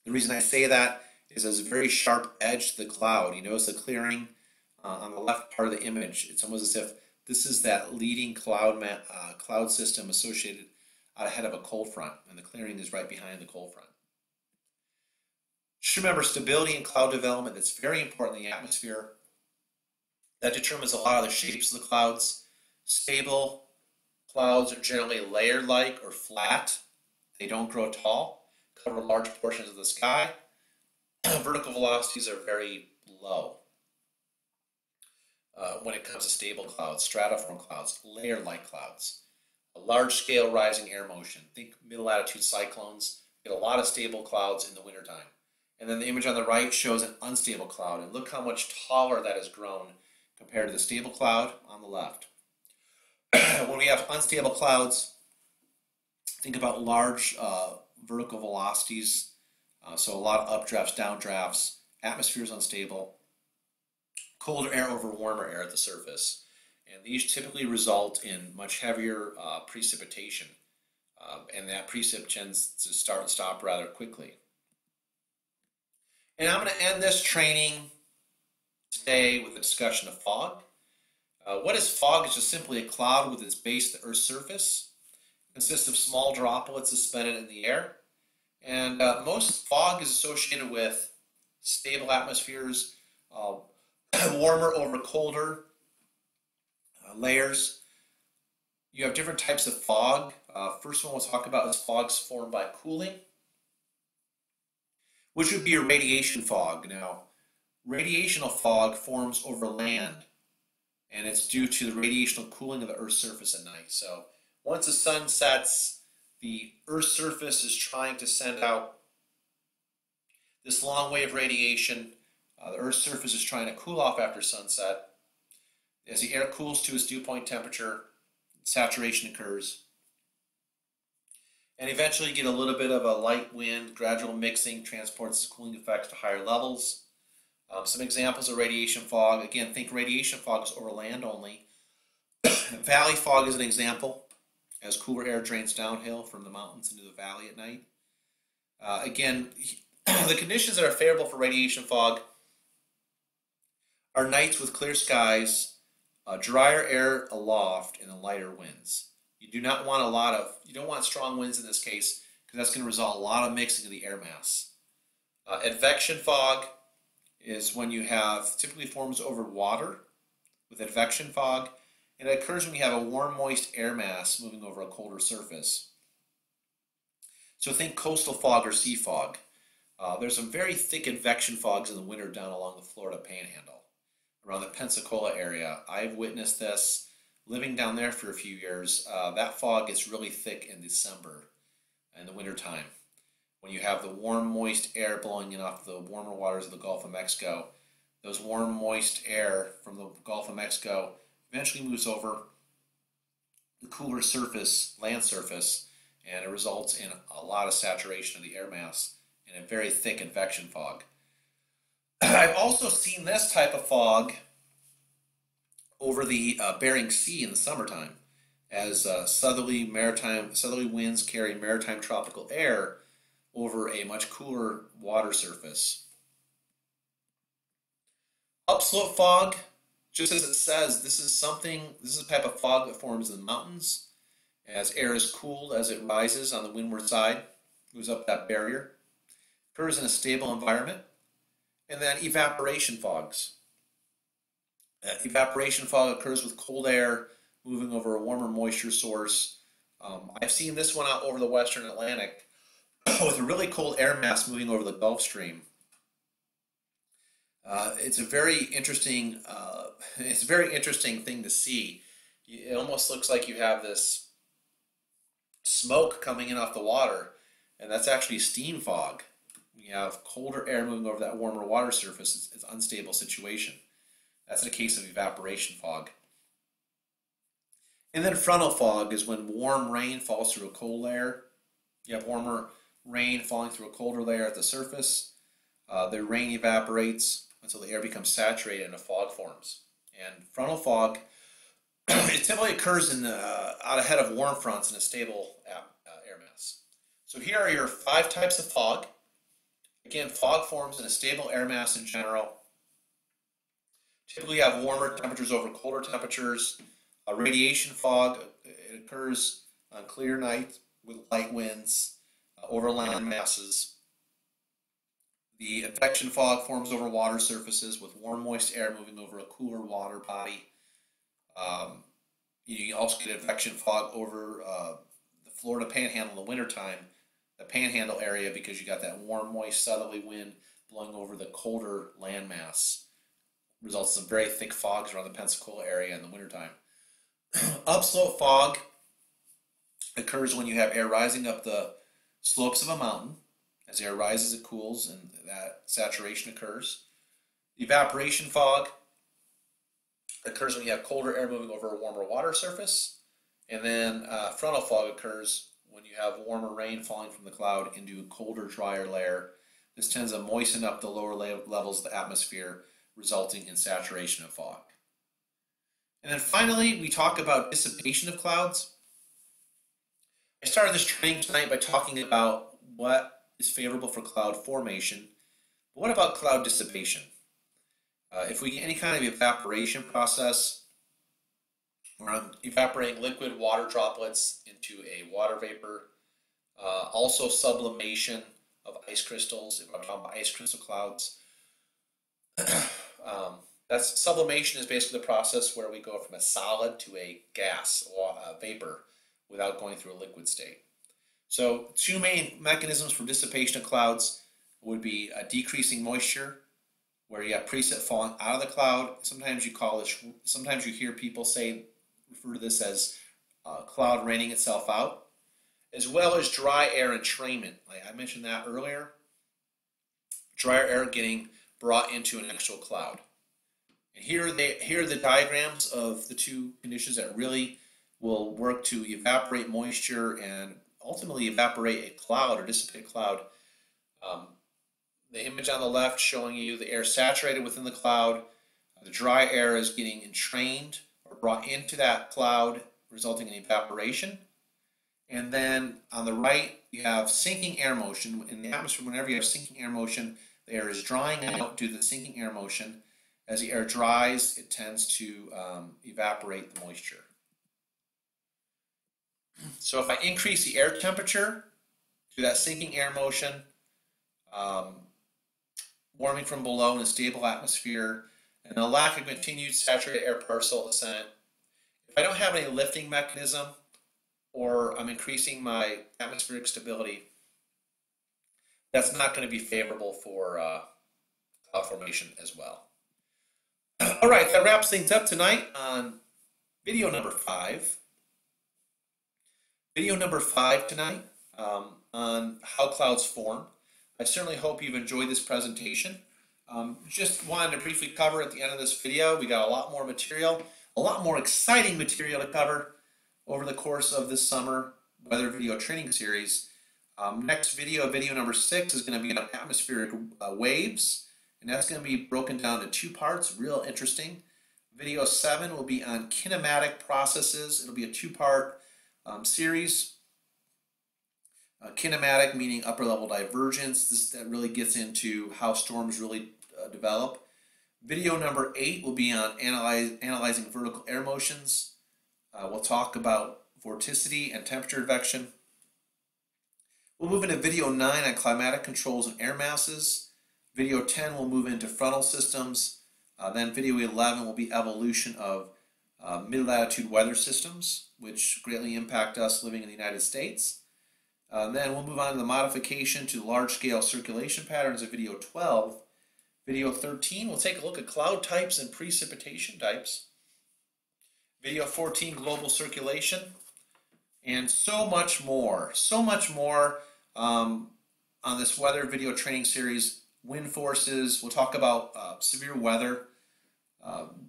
The reason I say that is there's a very sharp edge to the cloud. You notice the clearing on the left part of the image. It's almost as if this is that leading cloud system associated out ahead of a cold front, and the clearing is right behind the cold front. Just remember, stability in cloud development, that's very important in the atmosphere. That determines a lot of the shapes of the clouds. Stable clouds are generally layer-like or flat. They don't grow tall, cover large portions of the sky. Vertical velocities are very low. When it comes to stable clouds, stratiform clouds, layer-like clouds. A large-scale rising air motion. Think middle latitude cyclones. Get a lot of stable clouds in the wintertime. And then the image on the right shows an unstable cloud. And look how much taller that has grown compared to the stable cloud on the left. When we have unstable clouds, think about large vertical velocities. So a lot of updrafts, downdrafts, atmosphere is unstable, colder air over warmer air at the surface. And these typically result in much heavier precipitation. And that precip tends to start and stop rather quickly. And I'm going to end this training today with a discussion of fog. What is fog? It's just simply a cloud with its base at the Earth's surface. It consists of small droplets suspended in the air. And most fog is associated with stable atmospheres, warmer over colder layers. You have different types of fog. First one we'll talk about is fogs formed by cooling, which would be a radiation fog. Now, radiational fog forms over land, and it's due to the radiational cooling of the Earth's surface at night. So once the sun sets, the Earth's surface is trying to send out this long wave radiation. The Earth's surface is trying to cool off after sunset. As the air cools to its dew point temperature, saturation occurs. And eventually you get a little bit of a light wind, gradual mixing transports the cooling effects to higher levels. Some examples of radiation fog. Again, think radiation fog is over land only. Valley fog is an example, as cooler air drains downhill from the mountains into the valley at night. Again, the conditions that are favorable for radiation fog are nights with clear skies, drier air aloft, and lighter winds. You don't want strong winds in this case, because that's going to result in a lot of mixing of the air mass. Advection fog is when you have, typically forms over water with advection fog, and it occurs when you have a warm, moist air mass moving over a colder surface. So think coastal fog or sea fog. There's some very thick advection fogs in the winter down along the Florida Panhandle, around the Pensacola area. I've witnessed this living down there for a few years. That fog gets really thick in December in the wintertime. When you have the warm, moist air blowing in off the warmer waters of the Gulf of Mexico, those warm, moist air from the Gulf of Mexico eventually moves over the cooler surface, land surface, and it results in a lot of saturation of the air mass and a very thick advection fog. I've also seen this type of fog over the Bering Sea in the summertime, as southerly winds carry maritime tropical air over a much cooler water surface. Upslope fog, just as it says, this is a type of fog that forms in the mountains as air is cooled as it rises on the windward side, moves up that barrier, occurs in a stable environment. And then evaporation fogs. Evaporation fog occurs with cold air moving over a warmer moisture source. I've seen this one out over the western Atlantic with a really cold air mass moving over the Gulf Stream. It's a very interesting thing to see. It almost looks like you have this smoke coming in off the water, and that's actually steam fog. You have colder air moving over that warmer water surface. It's an unstable situation. That's in a case of evaporation fog. And then frontal fog is when warm rain falls through a cold layer. You have warmer rain falling through a colder layer at the surface. The rain evaporates until the air becomes saturated and a fog forms. And frontal fog, it typically occurs out ahead of warm fronts in a stable air mass. So here are your 5 types of fog. Again, fog forms in a stable air mass in general. Typically you have warmer temperatures over colder temperatures. Radiation fog, it occurs on clear nights with light winds over land masses. The advection fog forms over water surfaces with warm, moist air moving over a cooler water body. You also get advection fog over the Florida Panhandle in the wintertime, the Panhandle area, because you got that warm, moist southerly wind blowing over the colder landmass. Results in some very thick fogs around the Pensacola area in the wintertime. Upslope fog occurs when you have air rising up the slopes of a mountain As air rises, it cools, and that saturation occurs. Evaporation fog occurs when you have colder air moving over a warmer water surface. And then frontal fog occurs when you have warmer rain falling from the cloud into a colder, drier layer. This tends to moisten up the lower levels of the atmosphere, resulting in saturation of fog. And then finally, we talk about dissipation of clouds. I started this training tonight by talking about what is favorable for cloud formation. But what about cloud dissipation? If we get any kind of evaporation process, we're evaporating liquid water droplets into a water vapor. Also sublimation of ice crystals, if I'm talking about ice crystal clouds. That's sublimation is basically the process where we go from a solid to a gas or a vapor without going through a liquid state. So two main mechanisms for dissipation of clouds would be a decreasing moisture, where you have precip falling out of the cloud. Sometimes you hear people refer to this as cloud raining itself out, as well as dry air entrainment. Like I mentioned that earlier, drier air getting brought into an actual cloud. And here are the diagrams of the two conditions that really will work to evaporate moisture and ultimately evaporate a cloud or dissipate a cloud. The image on the left showing you the air saturated within the cloud. The dry air is getting entrained or brought into that cloud, resulting in evaporation. And then on the right, you have sinking air motion. In the atmosphere, whenever you have sinking air motion, the air is drying out due to the sinking air motion. As the air dries, it tends to evaporate the moisture. So if I increase the air temperature through that sinking air motion, warming from below in a stable atmosphere, and a lack of continued saturated air parcel ascent, if I don't have any lifting mechanism, or I'm increasing my atmospheric stability, that's not going to be favorable for cloud formation as well. All right, that wraps things up tonight on video number 5. Video number 5 tonight on how clouds form. I certainly hope you've enjoyed this presentation. Just wanted to briefly cover at the end of this video. We got a lot more material, a lot more exciting material to cover over the course of this summer weather video training series. Next video, video number 6, is going to be on atmospheric waves, and that's going to be broken down to 2 parts, real interesting. Video 7 will be on kinematic processes. It'll be a 2-part series. Kinematic meaning upper level divergence. That really gets into how storms really develop. Video number 8 will be on analyzing vertical air motions. We'll talk about vorticity and temperature advection. We'll move into video 9 on climatic controls and air masses. Video 10 will move into frontal systems. Then video 11 will be evolution of mid-latitude weather systems, which greatly impact us living in the United States. Then we'll move on to the modification to large-scale circulation patterns of video 12. Video 13, we'll take a look at cloud types and precipitation types. Video 14, global circulation, and so much more. So much more on this weather video training series. Wind forces, we'll talk about severe weather,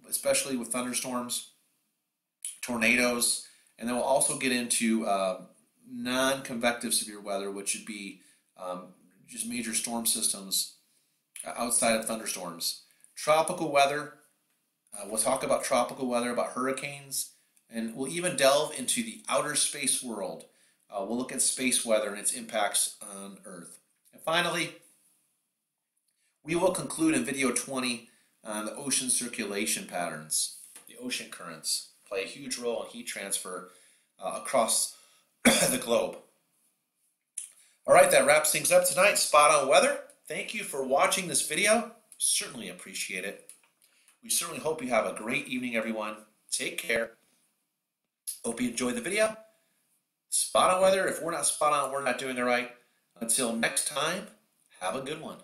especially with thunderstorms, tornadoes, and then we'll also get into non-convective severe weather, which would be just major storm systems outside of thunderstorms. Tropical weather, we'll talk about tropical weather, about hurricanes, and we'll even delve into the outer space world. We'll look at space weather and its impacts on Earth. And finally, we will conclude in video 20 on the ocean circulation patterns. The ocean currents play a huge role in heat transfer across the globe. All right, that wraps things up tonight. Spot on weather. Thank you for watching this video. Certainly appreciate it. We certainly hope you have a great evening, everyone. Take care. Hope you enjoyed the video. Spot on weather. If we're not spot on, we're not doing it right. Until next time, have a good one.